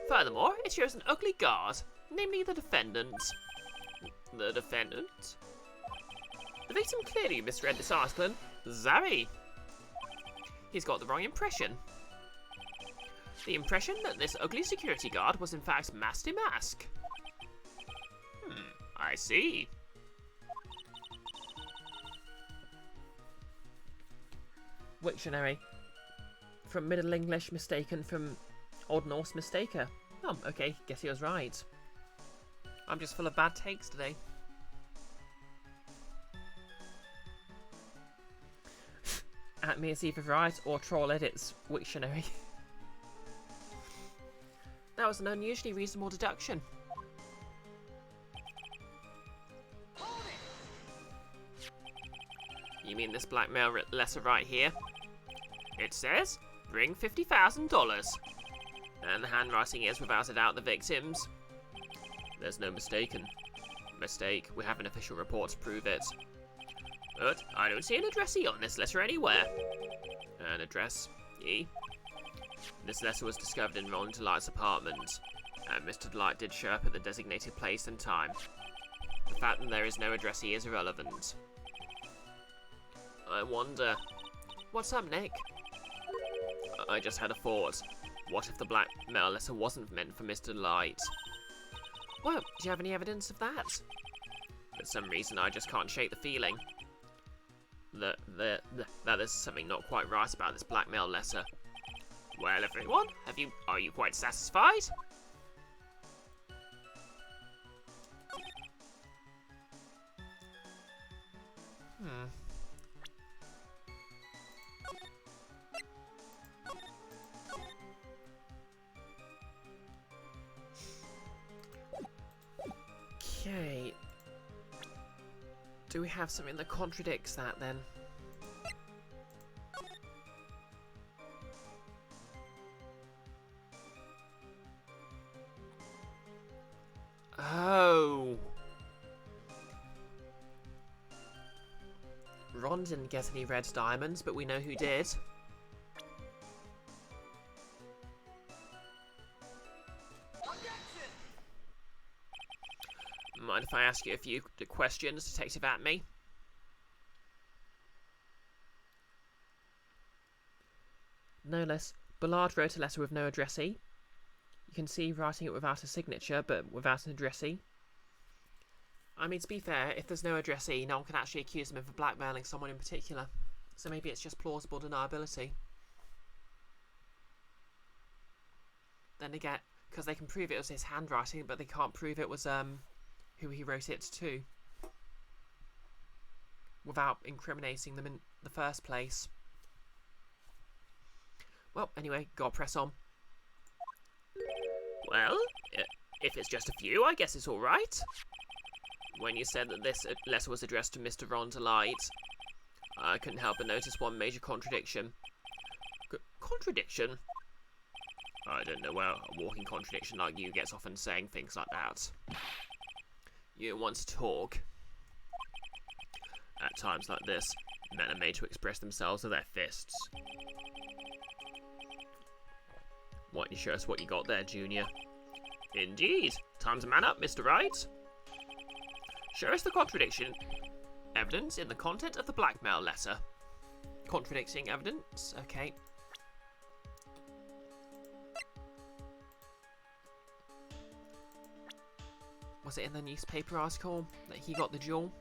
Furthermore, it shows an ugly guard, namely the defendant. The defendant? The victim clearly misread this article. Zari. He's got the wrong impression. The impression that this ugly security guard was in fact Master Mask. I see. Wiktionary. From Middle English mistaken from Old Norse mistaker. Oh, okay, guess he was right. I'm just full of bad takes today. At me, it's either right or Troll Edits Wiktionary. That was an unusually reasonable deduction. You mean this blackmail letter right here? It says, bring $50,000. And the handwriting is without a doubt the victim's. There's no mistake. We have an official report to prove it. But I don't see an addressee on this letter anywhere. An address? This letter was discovered in Ron Delight's apartment, and Mr. Delight did show up at the designated place and time. The fact that there is no addressee is irrelevant. I wonder... What's up, Nick? I just had a thought. What if the blackmail letter wasn't meant for Mr. Delight? Well, do you have any evidence of that? For some reason, I just can't shake the feeling that there's something not quite right about this blackmail letter. Well, everyone, are you quite satisfied? Okay. Do we have something that contradicts that then? Oh! Ron didn't get any red diamonds, but we know who did. Mind if I ask you a few questions, Detective Atme? No less. Bullard wrote a letter with no addressee. You can see writing it without a signature, but without an addressee. I mean, to be fair, if there's no addressee, no one can actually accuse him of blackmailing someone in particular. So maybe it's just plausible deniability. then again, because they can prove it was his handwriting, but they can't prove it was who he wrote it to, without incriminating them in the first place. Well, anyway, gotta press on. Well, if it's just a few, I guess it's all right. When you said that this letter was addressed to Mr. Rondelite, I couldn't help but notice one major contradiction. Contradiction? I don't know where a walking contradiction like you gets off on saying things like that. You want to talk. At times like this, men are made to express themselves with their fists. Why don't you show us what you got there, Junior? Indeed. Time to man up, Mr. Wright. Show us the contradiction. Evidence in the content of the blackmail letter. Contradicting evidence, okay. Was it in the newspaper article that he got the jewel?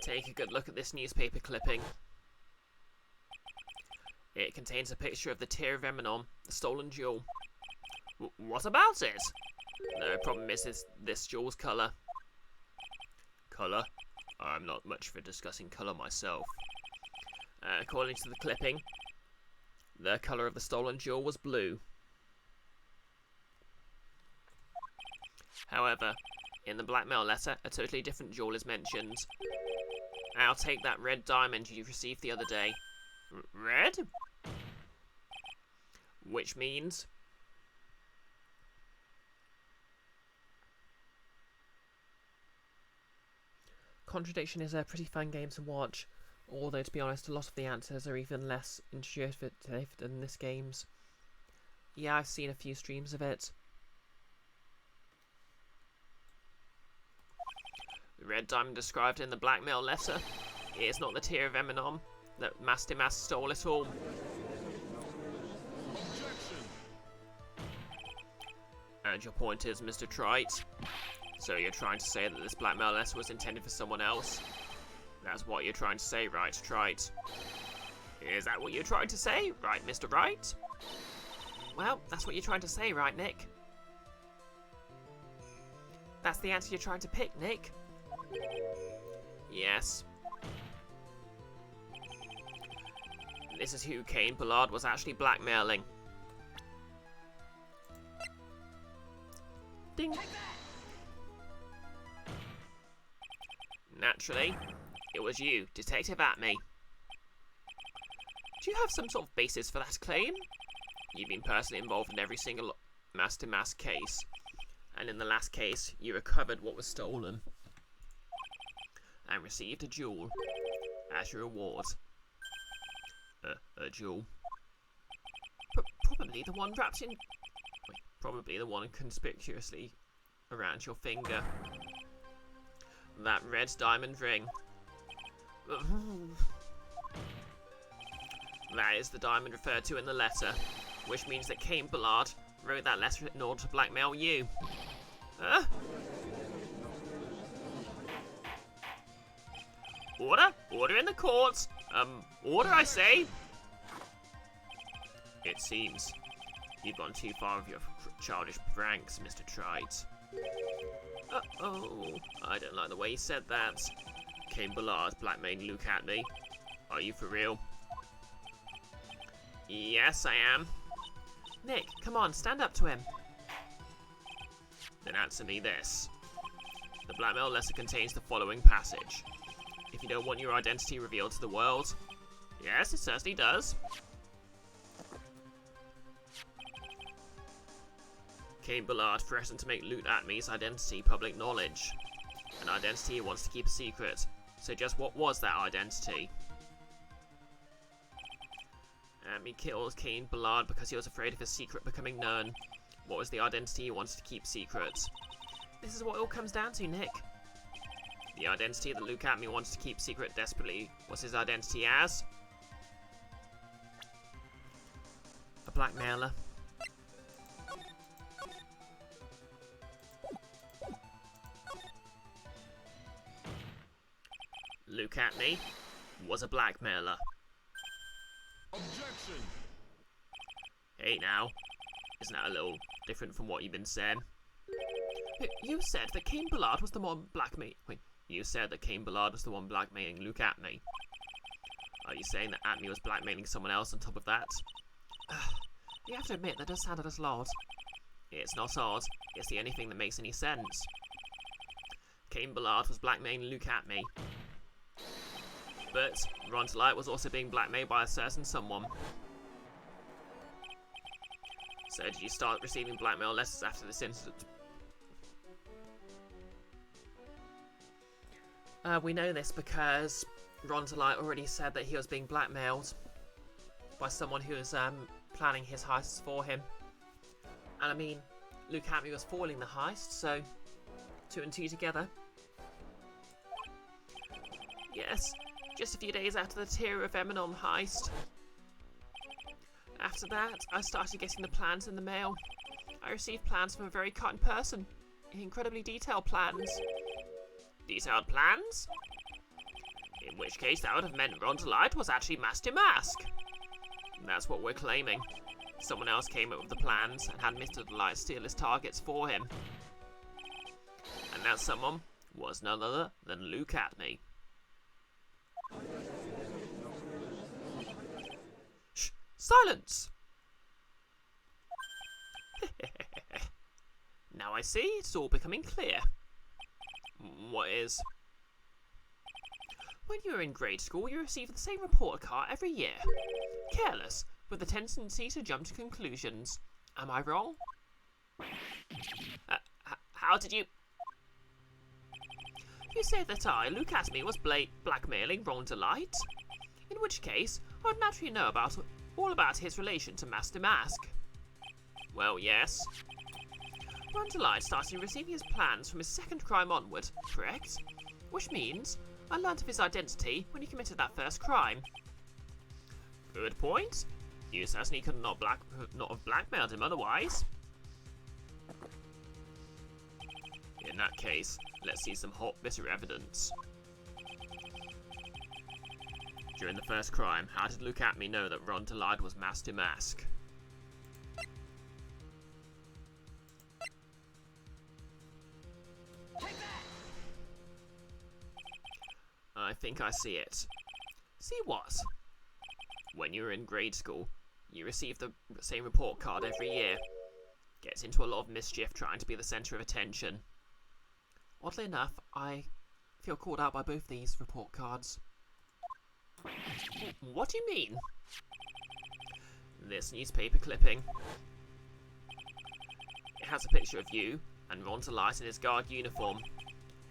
Take a good look at this newspaper clipping. It contains a picture of the Tear of Eminon, the stolen jewel. What about it? The problem is this jewel's colour. Colour? I'm not much for discussing colour myself. According to the clipping, the colour of the stolen jewel was blue. However, in the blackmail letter, a totally different jewel is mentioned. I'll take that red diamond you received the other day. Red? Which means... Contradiction is a pretty fun game to watch, although to be honest, a lot of the answers are even less intuitive than this game's. Yeah, I've seen a few streams of it. The red diamond described in the blackmail letter is not the Tear of Eminon. That Master Mask stole it all. And your point is, Mr. Trite? So you're trying to say that this blackmail letter was intended for someone else? That's what you're trying to say, right, Trite? Is that what you're trying to say, right, Mr. Wright? Well, that's what you're trying to say, right, Nick? That's the answer you're trying to pick, Nick? Yes. This is who Cain Ballard was actually blackmailing. Ding! Naturally, it was you, Detective Atme. Do you have some sort of basis for that claim? You've been personally involved in every single Master Mask case, and in the last case, you recovered what was stolen and received a jewel as your reward. A jewel? Probably the one wrapped in... Probably the one conspicuously around your finger. That red diamond ring. That is the diamond referred to in the letter, which means that Cain Ballard wrote that letter in order to blackmail you. Huh? Order? Order in the court! Order, I say! It seems you've gone too far with your childish pranks, Mr. Trite. Uh-oh, I don't like the way you said that. Cain Ballard blackmailing Luke at me. Are you for real? Yes, I am. Nick, come on, stand up to him. Then answer me this. The blackmail letter contains the following passage. If you don't want your identity revealed to the world... Yes, it certainly does. Cain Ballard threatened to make Loot Atme's identity public knowledge. An identity he wants to keep a secret. So just what was that identity? Atme killed Cain Ballard because he was afraid of his secret becoming known. What was the identity he wanted to keep secret? This is what it all comes down to, Nick. The identity that Luke Atme wanted to keep secret desperately was his identity as... a blackmailer. Luke Atme was a blackmailer. Objection! Hey now, isn't that a little different from what you've been saying? You said that Cain Ballard was the one blackmailing... Wait, You said that Cain Ballard was the one blackmailing Luke Atme. Are you saying that Atme was blackmailing someone else on top of that? you have to admit, that does sound a little odd. It's not odd, it's the only thing that makes any sense. Cain Ballard was blackmailing Luke Atme. But Ron Delight was also being blackmailed by a certain someone. So did you start receiving blackmail letters after this incident? We know this because Ron Delight already said that he was being blackmailed by someone who was planning his heists for him. And I mean, Luke Atme was foiling the heist, so 2 and 2 together. Yes, just a few days after the Tear of Eminon heist. After that, I started getting the plans in the mail. I received plans from a very kind person. Incredibly detailed plans. Detailed plans? In which case that would have meant Ron Delight was actually Master Mask. That's what we're claiming. Someone else came up with the plans and had Mr. Delight steal his targets for him. And that someone was none other than Luke Atme. Shh! Silence! Now I see, it's all becoming clear. What is? When you were in grade school, you received the same report card every year. Careless, with a tendency to jump to conclusions. Am I wrong? How did you... You say that I, Luke Atme, was blackmailing Ron Delight? In which case, I would naturally know all about his relation to Master Mask. Well, yes. Ron Delight started receiving his plans from his second crime onward, correct? Which means I learnt of his identity when he committed that first crime. Good point. You certainly could not have blackmailed him otherwise. In that case, let's see some hot, bitter evidence. During the first crime, how did Luke Atme know that Ron Delight was Master Mask? I think I see it. See what? When you were in grade school, you received the same report card every year. Gets into a lot of mischief trying to be the centre of attention. Oddly enough, I feel called out by both these report cards. What do you mean? This newspaper clipping. It has a picture of you and Ron Delight in his guard uniform.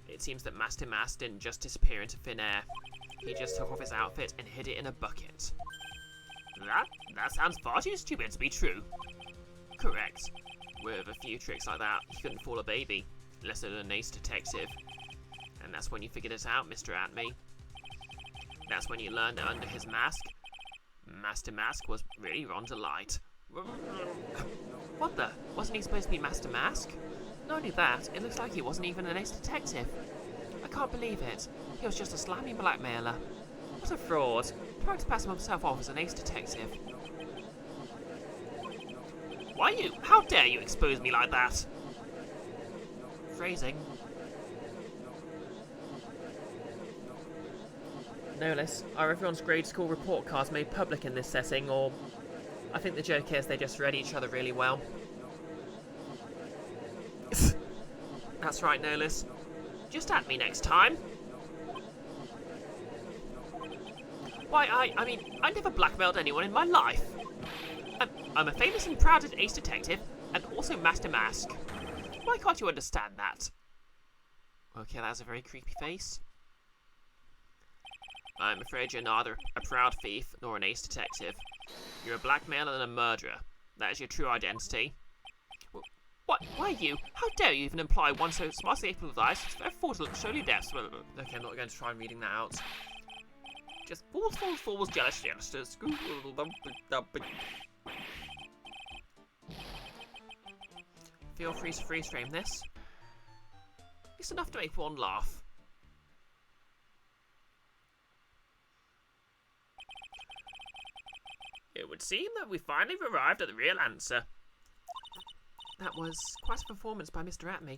It seems that Master Mask didn't just disappear into thin air. He just took off his outfit and hid it in a bucket. That sounds far too stupid to be true. Correct. With a few tricks like that, he couldn't fool a baby, less than an ace detective. And that's when you figured it out, Mr. Atme. That's when you learned that under his mask, Master Mask was really Ron Delight. What the? Wasn't he supposed to be Master Mask? Not only that, it looks like he wasn't even an ace detective. I can't believe it. He was just a slimy blackmailer. What a fraud. Trying to pass himself off as an ace detective. Why you? How dare you expose me like that? Phrasing. No less, are everyone's grade school report cards made public in this setting, or... I think the joke is they just read each other really well. That's right, Nolis. Just at me next time. Why, I mean, I never blackmailed anyone in my life. I'm a famous and proud ace detective, and also Master Mask. Why can't you understand that? Okay, that's a very creepy face. I'm afraid you're neither a proud thief nor an ace detective. You're a blackmailer and a murderer. That is your true identity. What? Why you? How dare you even imply one so sparsely capable of lies? Surely deaths. Well, okay, I'm not going to try reading that out. Just fools, jealous. Feel free to freeze frame this. It's enough to make one laugh. It would seem that we finally arrived at the real answer. That was quite a performance by Mr. Atme.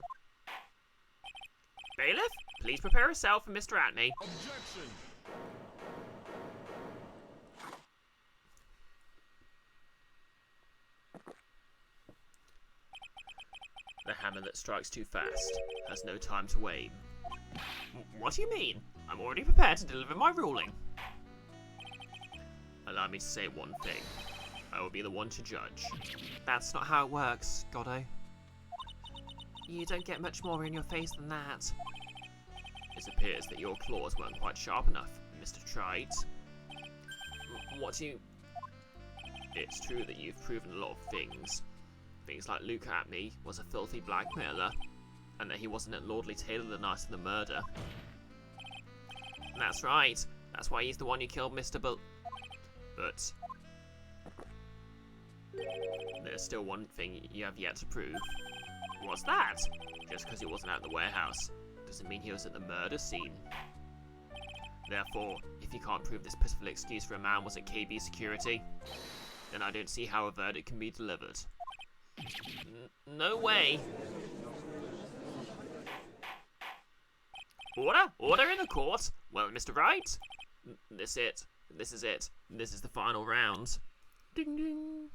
Bailiff, please prepare a cell for Mr. Atme. Objection! The hammer that strikes too fast has no time to aim. What do you mean? I'm already prepared to deliver my ruling. Allow me to say one thing. I will be the one to judge. That's not how it works, Godot. You don't get much more in your face than that. It appears that your claws weren't quite sharp enough, Mr. Trite. What do you... It's true that you've proven a lot of things. Things like Luke Atme was a filthy blackmailer, and that he wasn't at Lordly Taylor the night of the murder. That's right. That's why he's the one who killed Mr. But there's still one thing you have yet to prove. What's that? Just because he wasn't at the warehouse doesn't mean he was at the murder scene. Therefore, if you can't prove this pitiful excuse for a man was at KB security, then I don't see how a verdict can be delivered. No way. Order in the court. Well, Mr. Wright, this is it. This is the final round. Ding ding.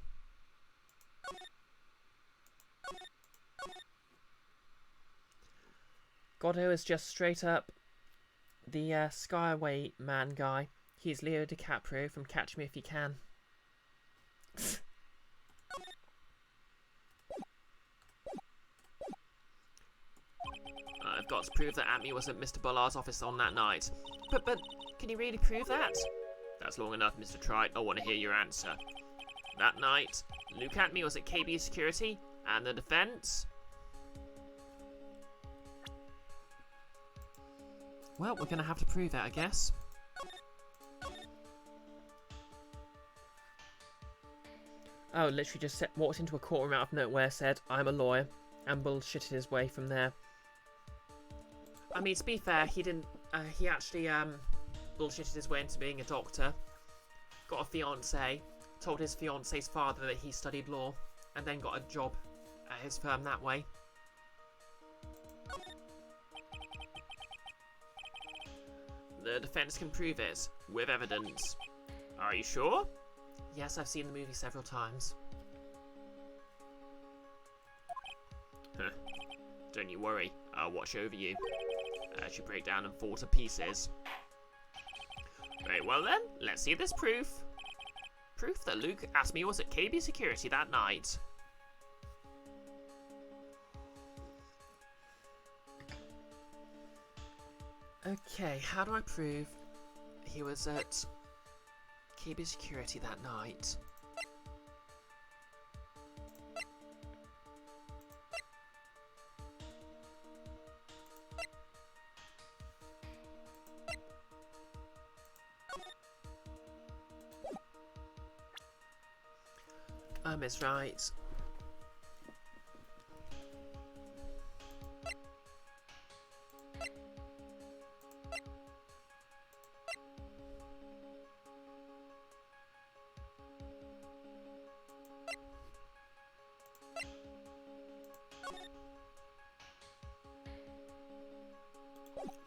Godot is just straight up the Skyway man guy. He's Leo DiCaprio from Catch Me If You Can. I've got to prove that Atme was at Mr. Bullard's office on that night. But can you really prove that? That's long enough, Mr. Trite. I want to hear your answer. That night, Luke Atme was at KB security, and the defense... Well, we're going to have to prove it, I guess. Oh, literally just walked into a courtroom out of nowhere, said, I'm a lawyer, and bullshitted his way from there. I mean, to be fair, he didn't... he actually bullshitted his way into being a doctor. Got a fiancée. Told his fiancée's father that he studied law. And then got a job at his firm that way. The defense can prove it, with evidence. Are you sure? Yes, I've seen the movie several times. Huh. Don't you worry, I'll watch over you as you break down and fall to pieces. Very well then, let's see this proof. Proof that Luke Atme was at KB security that night. Okay, how do I prove he was at KB security that night? Is right.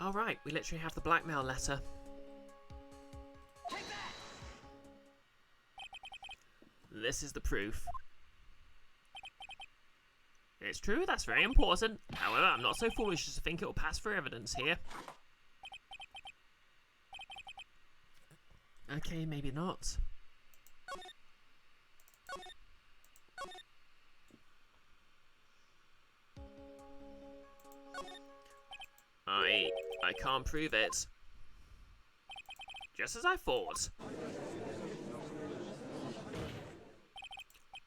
Alright, we literally have the blackmail letter. This is the proof. It's true, that's very important. However, I'm not so foolish as to think it will pass for evidence here. Okay, maybe not. I can't prove it. Just as I thought.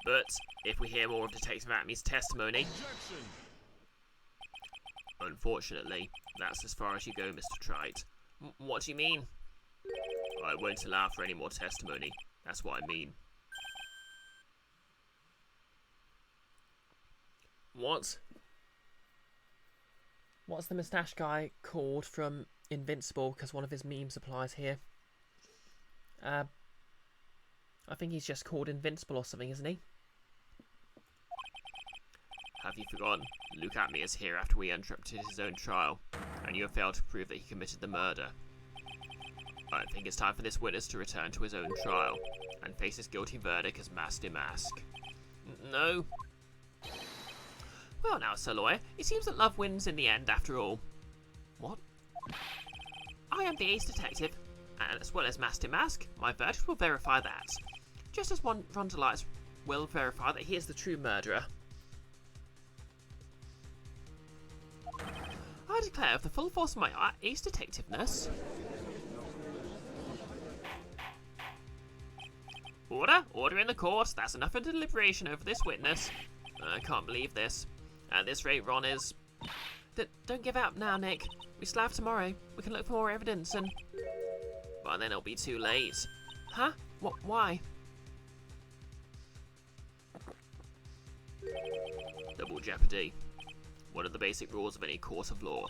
But if we hear more of Detective Atmy's testimony... Unfortunately, that's as far as you go, Mr. Trite. What do you mean? I won't allow for any more testimony. That's what I mean. What? What's the moustache guy called from Invincible? Because one of his memes applies here. I think he's just called Invincible or something, isn't he? Have you forgotten? Luke Atmy is here after we interrupted his own trial, and you have failed to prove that he committed the murder. I think it's time for this witness to return to his own trial, and face his guilty verdict as Master Mask. No. Well now, Sir Lawyer, it seems that love wins in the end after all. What? I am the ace detective, and as well as Master Mask, my verdict will verify that. Just as one Rondelites will verify that he is the true murderer. I declare with the full force of my ace detectiveness. Order in the court. That's enough of deliberation over this witness. I can't believe this. At this rate, Ron is... Don't give up now, Nick. We still have tomorrow. We can look for more evidence and... By then it'll be too late. Huh? What? Why? Double jeopardy. One of the basic rules of any court of law.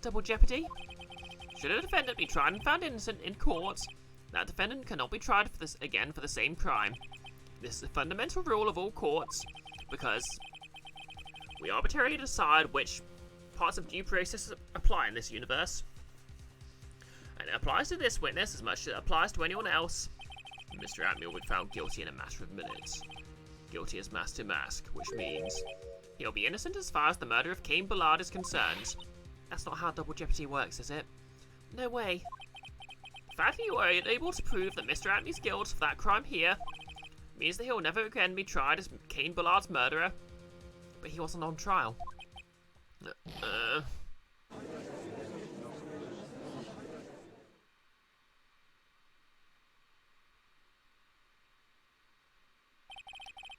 Double jeopardy? Should a defendant be tried and found innocent in court, that defendant cannot be tried for this again for the same crime. This is a fundamental rule of all courts, because we arbitrarily decide which parts of due process apply in this universe. And it applies to this witness as much as it applies to anyone else. Mr. Atmy will be found guilty in a matter of minutes. Guilty as Master Mask, which means he'll be innocent as far as the murder of Cain Ballard is concerned. That's not how double jeopardy works, is it? No way. The fact that you are unable to prove that Mr. Atmy's guilt for that crime here means that he'll never again be tried as Cain Ballard's murderer. But he wasn't on trial.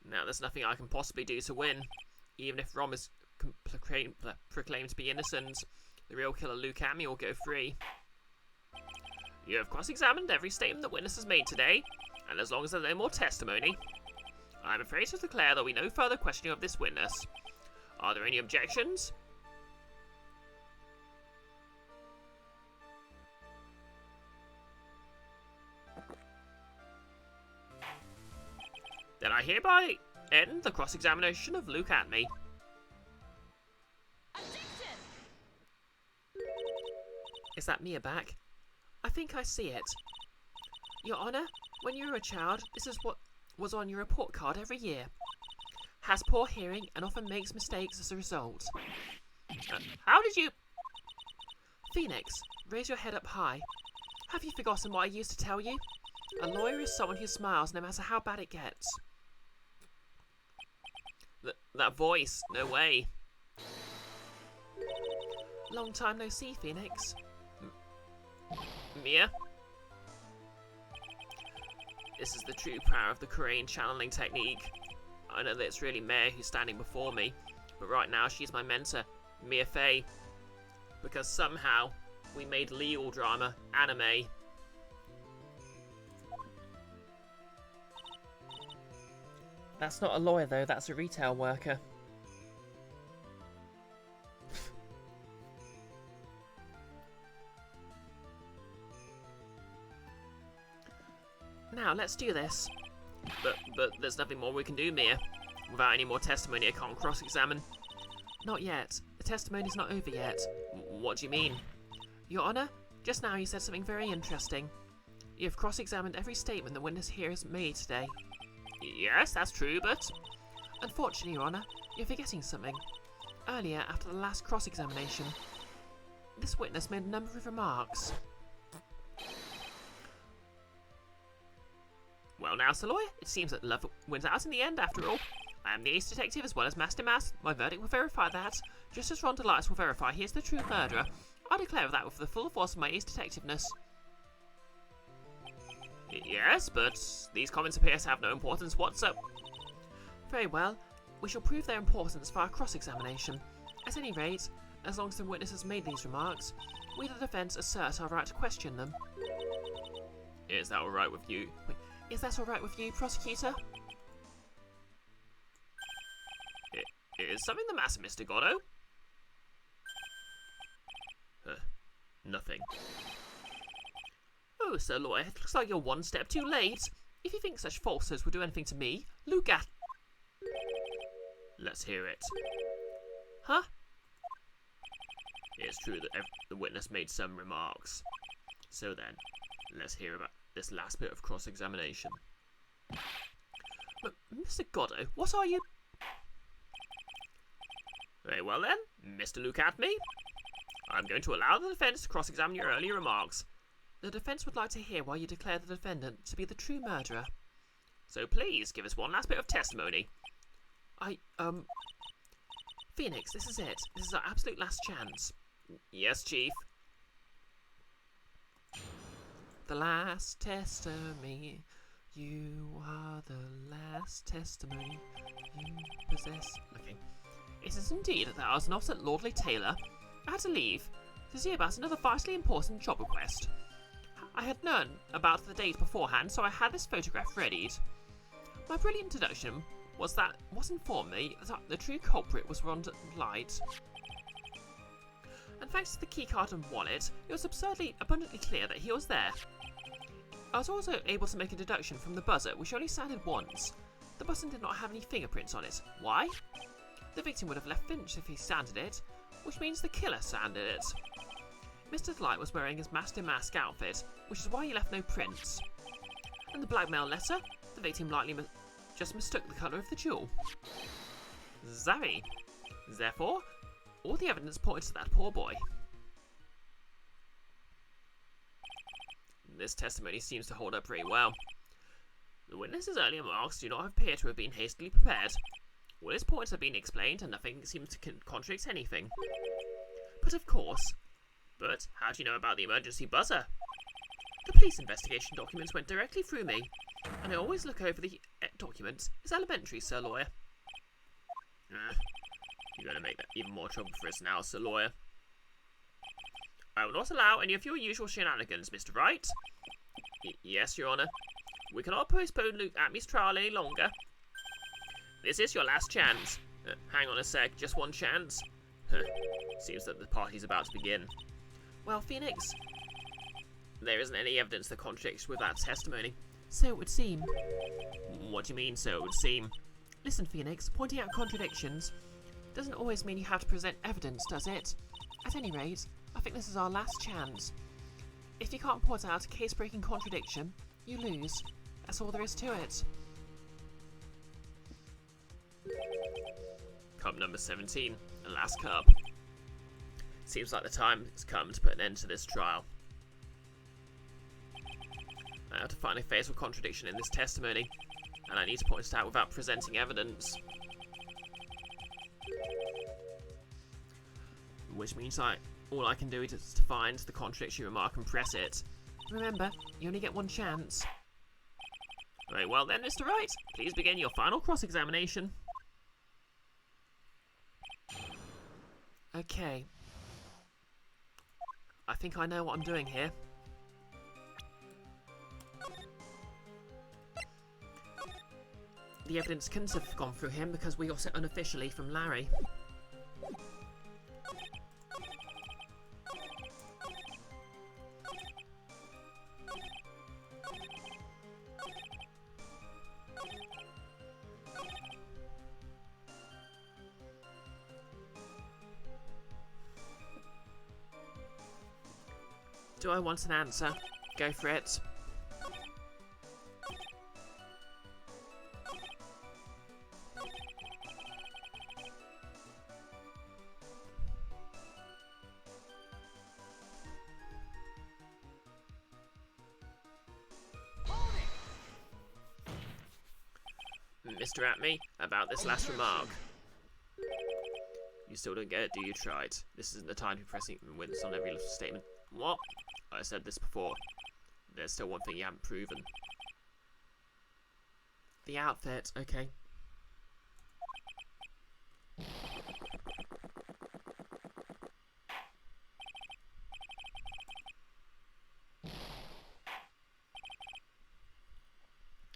Now there's nothing I can possibly do to win. Even if Rom is proclaimed to be innocent, the real killer Luke Atmy will go free. You have cross-examined every statement the witness has made today, and as long as there's no more testimony, I am afraid to declare there will be no further questioning of this witness. Are there any objections? Then I hereby end the cross-examination of Luke Atmy. Is that Mia back? I think I see it. Your Honour, when you were a child, this is what was on your report card every year. Has poor hearing and often makes mistakes as a result. How did you... Phoenix, raise your head up high. Have you forgotten what I used to tell you? A lawyer is someone who smiles no matter how bad it gets. That voice, no way. Long time no see, Phoenix. Mia? This is the true power of the Korean channeling technique. I know that it's really Maya who's standing before me, but right now she's my mentor, Mia Fey. Because somehow, we made legal drama anime. That's not a lawyer though, that's a retail worker. Now, let's do this. But there's nothing more we can do, Mia. Without any more testimony, I can't cross-examine. Not yet. The testimony's not over yet. What do you mean? Your Honour, just now you said something very interesting. You have cross-examined every statement the witness here has made today. Yes, that's true, but... Unfortunately, Your Honour, You're forgetting something. Earlier, after the last cross-examination, this witness made a number of remarks. Well now, Sir Lawyer, it seems that love wins out in the end after all. I am the ace detective as well as Master Mask. My verdict will verify that, just as Rondelitis will verify he is the true murderer. I declare that with the full force of my ace detectiveness. Yes, but these comments appear to have no importance whatsoever. Very well. We shall prove their importance via cross-examination. At any rate, as long as the witness has made these remarks, we the defence assert our right to question them. Is that alright with you? Wait, is that alright with you, prosecutor? Is something the matter, Mr. Godot? Nothing. Oh, Sir Lawyer, it looks like you're one step too late. If you think such falsehoods will do anything to me, look at... Let's hear it. Huh? It's true that the witness made some remarks. So then, let's hear about this last bit of cross-examination. Mr. Godot, what are you... Very well then, Mr. Look at me. I'm going to allow the defence to cross-examine your earlier remarks. The defence would like to hear why you declare the defendant to be the true murderer. So please, give us one last bit of testimony. Phoenix, this is it. This is our absolute last chance. Yes, Chief. The last testimony. You are the last testimony you possess. Okay. It is indeed that I was not at Lordly Taylor. I had to leave to see about another vitally important job request. I had known about the date beforehand, so I had this photograph readied. My brilliant deduction was that what informed me that the true culprit was Ron Light. And thanks to the keycard and wallet, it was abundantly clear that he was there. I was also able to make a deduction from the buzzer, which only sounded once. The button did not have any fingerprints on it. Why? The victim would have left Finch if he sounded it, which means the killer sounded it. Mr. Delight was wearing his Master Mask outfit, which is why he left no prints. And the blackmail letter, the victim likely just mistook the colour of the jewel. Zavi. Therefore, all the evidence points to that poor boy. This testimony seems to hold up pretty well. The witness's earlier remarks do not appear to have been hastily prepared. All his points have been explained and nothing seems to contradict anything. But of course. But how do you know about the emergency buzzer? The police investigation documents went directly through me, and I always look over the documents. It's elementary, Sir Lawyer. You're going to make that even more trouble for us now, Sir Lawyer. I will not allow any of your usual shenanigans, Mr. Wright. Yes, Your Honour. We cannot postpone Luke Atmy's trial any longer. This is your last chance. Hang on a sec, just one chance. Seems that the party's about to begin. Well, Phoenix, there isn't any evidence that contradicts with that testimony. So it would seem. What do you mean, so it would seem? Listen, Phoenix, pointing out contradictions doesn't always mean you have to present evidence, does it? At any rate, I think this is our last chance. If you can't point out a case-breaking contradiction, you lose. That's all there is to it. Cup number 17, the last cup. Seems like the time has come to put an end to this trial. I have to find a fatal contradiction in this testimony, and I need to point it out without presenting evidence. Which means all I can do is to find the contradictory remark and press it. Remember, you only get one chance. Very well then, Mr. Wright. Please begin your final cross-examination. Okay. I think I know what I'm doing here. The evidence couldn't have gone through him because we got it unofficially from Larry. Do I want an answer? Go for it. Mr. Atme, about this last remark. You still don't get it, do you? Try it. This isn't the time to be pressing witness on every little statement. What? I said this before. There's still one thing you haven't proven. The outfit, okay.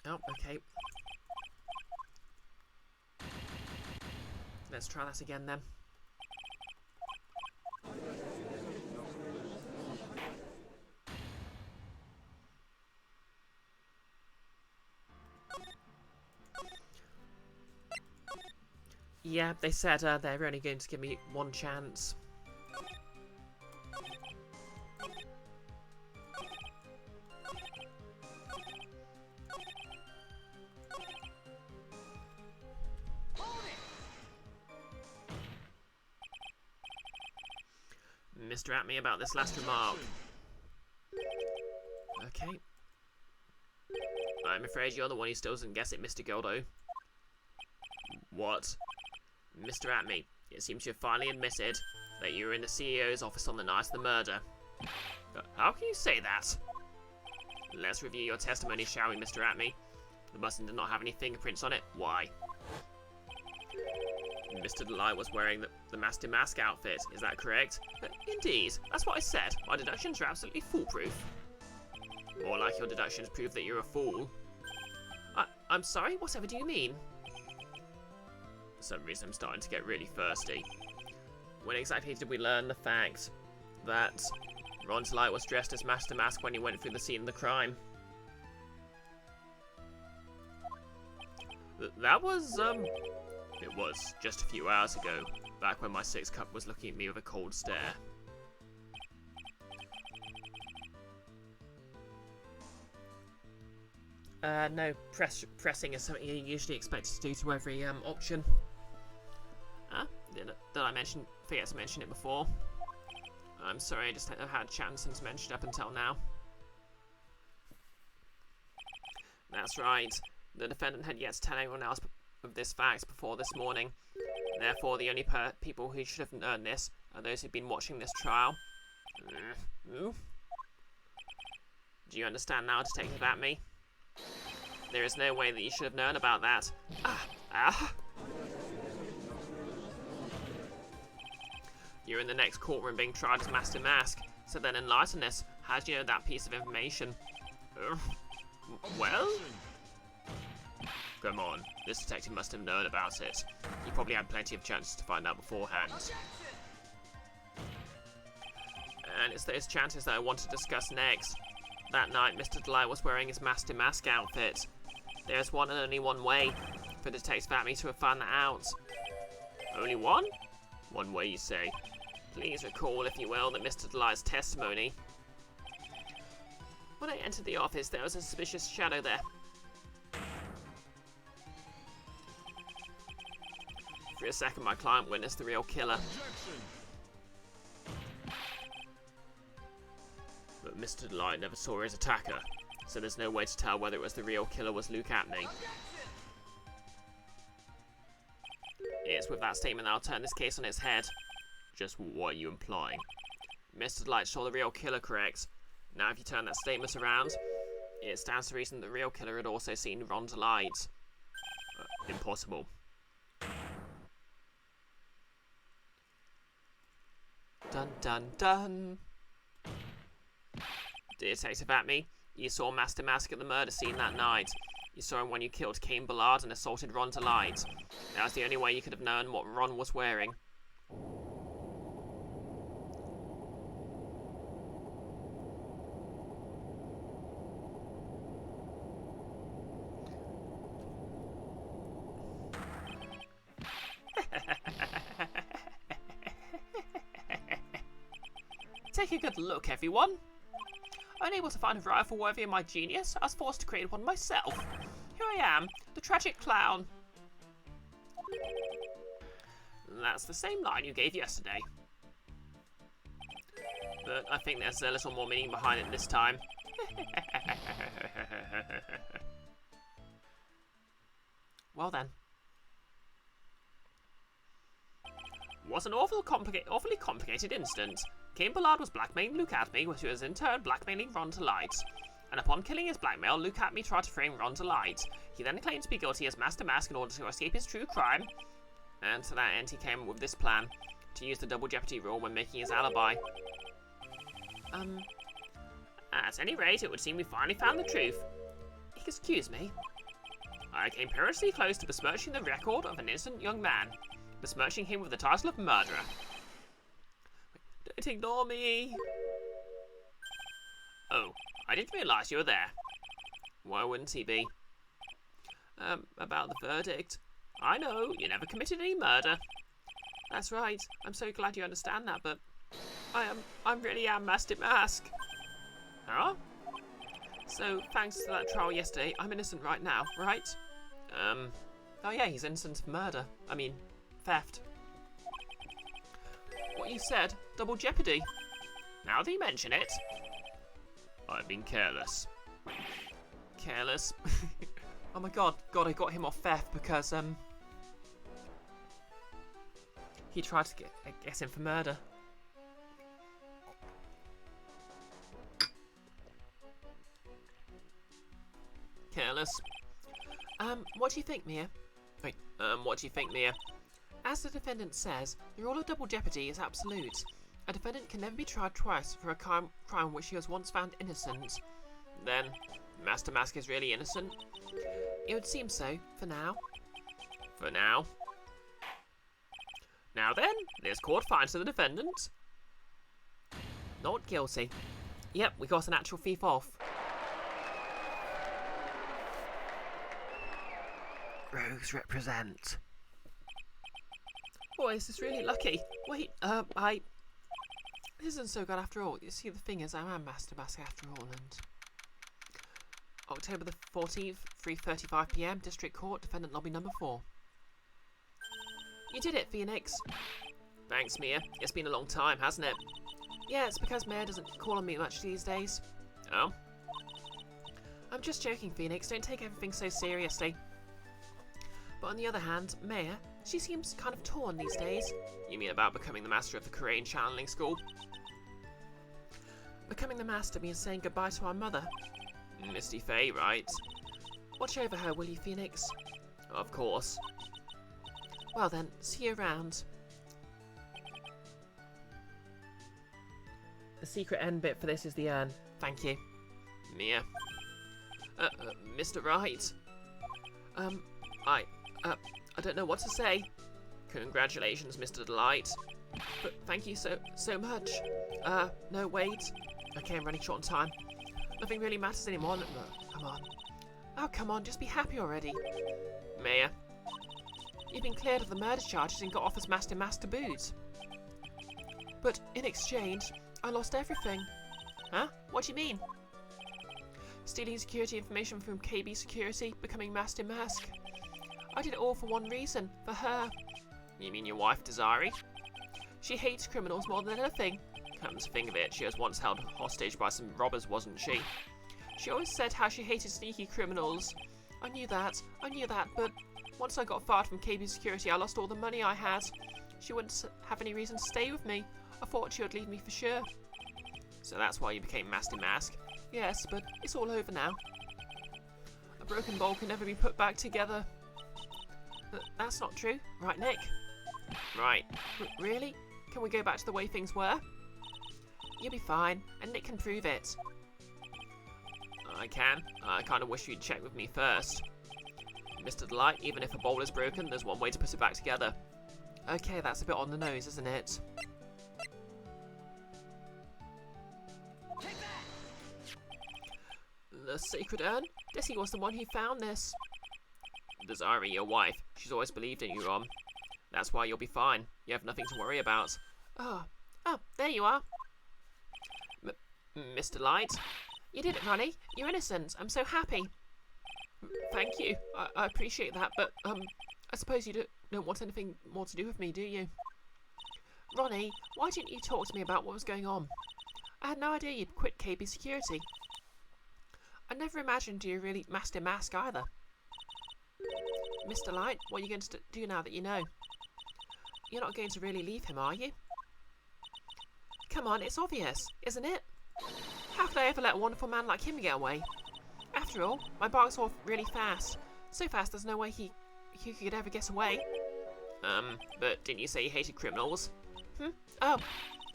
Oh, okay. Let's try that again then. Yeah, they said they're only going to give me one chance. Mr. Atme, about this last remark. Okay. I'm afraid you're the one who still doesn't guess it, Mr. Godot. What? Mr. Atme, it seems you've finally admitted that you were in the CEO's office on the night of the murder. How can you say that? Let's review your testimony, shall we, Mr. Atme? The button did not have any fingerprints on it. Why? Mr. Delight was wearing the Master Mask outfit, is that correct? Indeed, that's what I said. My deductions are absolutely foolproof. More like your deductions prove that you're a fool. I'm sorry, whatever do you mean? For some reason I'm starting to get really thirsty. When exactly did we learn the fact that Ron Delight was dressed as Master Mask when he went through the scene of the crime? That was, it was just a few hours ago, back when my sixth cup was looking at me with a cold stare. No, pressing is something you usually expect to do to every option. Did I forget to mention it before? I'm sorry, I just haven't had a chance to mention it up until now. That's right. The defendant had yet to tell anyone else of this fact before this morning. Therefore, the only people who should have known this are those who've been watching this trial. Do you understand now, Detective Atme? There is no way that you should have known about that. You're in the next courtroom being tried as Master Mask, so then enlighten us. How do you know that piece of information? Well? Come on, this detective must have known about it. He probably had plenty of chances to find out beforehand. And it's those chances that I want to discuss next. That night, Mr. Delight was wearing his Master Mask outfit. There's one and only one way for Detective Atme to have found that out. Only one? One way, you say? Please recall, if you will, that Mr. Delight's testimony. When I entered the office, there was a suspicious shadow there. For a second, my client witnessed the real killer. But Mr. Delight never saw his attacker, so there's no way to tell whether it was the real killer was Luke Atme. It's with that statement that I'll turn this case on its head. Just what are you implying? Mr. Delight saw the real killer, correct? Now if you turn that statement around, it stands to reason that the real killer had also seen Ron Delight. Impossible. Dun dun dun. Detective Atme, you saw Master Mask at the murder scene that night. You saw him when you killed Cain Ballard and assaulted Ron Delight. That was the only way you could have known what Ron was wearing. Take a good look, everyone. Unable to find a rival worthy of my genius, I was forced to create one myself. Here I am, the tragic clown. That's the same line you gave yesterday. But I think there's a little more meaning behind it this time. Well then. Was an awfully complicated incident. King Ballard was blackmailing Luke Atme, which was in turn blackmailing Ron to Light. And upon killing his blackmail, Luke Atme tried to frame Ron to Light. He then claimed to be guilty as Master Mask in order to escape his true crime. And to that end, he came up with this plan, to use the double jeopardy rule when making his alibi. At any rate, it would seem we finally found the truth. Excuse me? I came perilously close to besmirching the record of an innocent young man, besmirching him with the title of murderer. Don't ignore me! Oh, I didn't realise you were there. Why wouldn't he be? About the verdict. I know, you never committed any murder. That's right. I'm so glad you understand that, but I really am Master Mask. Huh? So, thanks to that trial yesterday, I'm innocent right now, right? Oh yeah, he's innocent of murder. I mean, theft. What you said, double jeopardy. Now that you mention it, I've been careless. Careless? Oh my god, I got him off theft because, he tried to get him for murder. Careless. What do you think, Mia? Wait, what do you think, Mia? As the defendant says, the rule of double jeopardy is absolute. A defendant can never be tried twice for a crime which he was once found innocent. Then, Master Mask is really innocent? It would seem so, for now. For now? Now then, this court finds the defendant not guilty. Yep, we got an actual thief off. Rogues represent. Boy, is this really lucky. Wait, this isn't so good after all. You see, the thing is, I am Master Mask after all, and... October the 14th, 3:35 PM, District Court, Defendant Lobby Number 4. You did it, Phoenix. Thanks, Mia. It's been a long time, hasn't it? Yeah, it's because Mayor doesn't call on me much these days. Oh? I'm just joking, Phoenix. Don't take everything so seriously. But on the other hand, Mayor, she seems kind of torn these days. You mean about becoming the master of the Korean channeling school? Becoming the master means saying goodbye to our mother. Misty Faye, right? Watch over her, will you, Phoenix? Of course. Well then, see you around. The secret end bit for this is the urn. Thank you. Mia. Mr. Wright. I don't know what to say. Congratulations, Mr. Delight. But thank you so much. No, wait. Okay, I'm running short on time. Nothing really matters anymore. No, come on. Oh, come on, just be happy already. Mayor. You've been cleared of the murder charges and got off as Master to boot. But in exchange, I lost everything. Huh? What do you mean? Stealing security information from KB Security, becoming Master Mask. I did it all for one reason, for her. You mean your wife, Desiree? She hates criminals more than anything. Come to think of it, she was once held hostage by some robbers, wasn't she? She always said how she hated sneaky criminals. I knew that, but once I got fired from KB Security, I lost all the money I had. She wouldn't have any reason to stay with me. I thought she would leave me for sure. So that's why you became Master Mask? Yes, but it's all over now. A broken bowl can never be put back together. That's not true, right, Nick? Right. Really? Can we go back to the way things were? You'll be fine, and Nick can prove it. I can. I kind of wish you'd check with me first. Mr. Delight, even if a bowl is broken, there's one way to put it back together. Okay, that's a bit on the nose, isn't it? The sacred urn? Desi was the one who found this. Desiree, your wife, she's always believed in you, Ron. That's why you'll be fine. You have nothing to worry about. Oh, there you are. Mr. Light? You did it, Ronnie. You're innocent. I'm so happy. Thank you. I appreciate that, but, I suppose you don't want anything more to do with me, do you? Ronnie, why didn't you talk to me about what was going on? I had no idea you'd quit KB Security. I never imagined you really Master Mask either. Mr. Light, what are you going to do now that you know? You're not going to really leave him, are you? Come on, it's obvious, isn't it? How could I ever let a wonderful man like him get away? After all, my bark's off really fast. So fast there's no way he could ever get away. But didn't you say you hated criminals? Oh,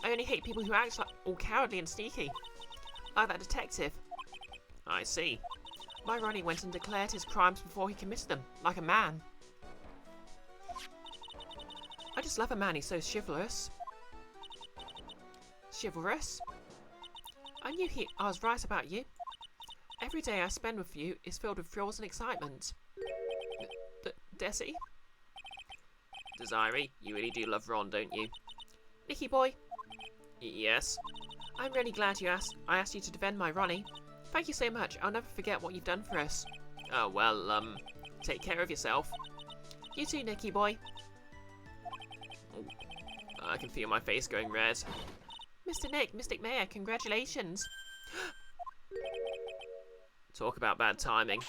I only hate people who act like all cowardly and sneaky. Like that detective. I see. My Ronnie went and declared his crimes before he committed them, like a man. I just love a man who's so chivalrous. Chivalrous? I knew I was right about you. Every day I spend with you is filled with thrills and excitement. Desi? Desiree, you really do love Ron, don't you? Nicky boy, Yes? I'm really glad I asked you to defend my Ronnie. Thank you so much. I'll never forget what you've done for us. Oh, well, take care of yourself. You too, Nicky boy. I can feel my face going red. Mr. Nick, Mystic Mayor, congratulations. Talk about bad timing.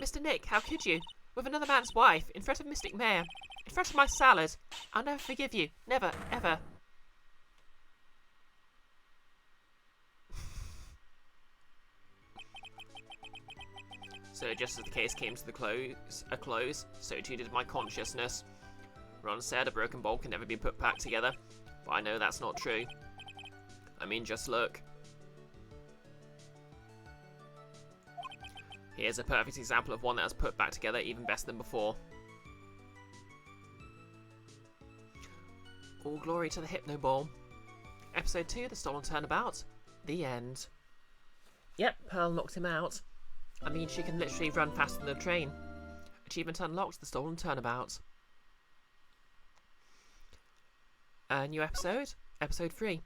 Mr. Nick, how could you? With another man's wife, in front of Mystic Mayor, in front of my salad. I'll never forgive you. Never, ever. So just as the case came to a close, so too did my consciousness. Ron said a broken bowl can never be put back together, but I know that's not true. I mean, just look. Here's a perfect example of one that was put back together even better than before. All glory to the Hypno Ball. Episode 2, The Stolen Turnabout. The end. Yep, Pearl knocked him out. I mean, she can literally run faster than a train. Achievement unlocked, The Stolen Turnabout. A new episode, episode 3.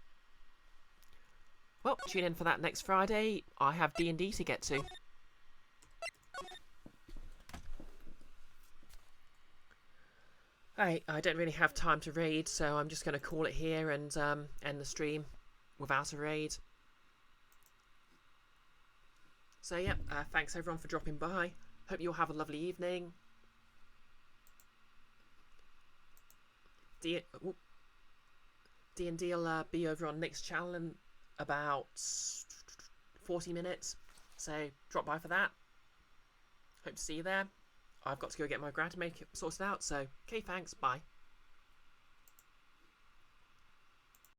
Well, tune in for that next Friday. I have D&D to get to. I don't really have time to raid, so I'm just going to call it here and end the stream without a raid. So yeah, thanks everyone for dropping by. Hope you'll have a lovely evening. D&D will be over on Nick's channel in about 40 minutes, so drop by for that. Hope to see you there. I've got to go get my grad make it sorted out, so okay, thanks, bye.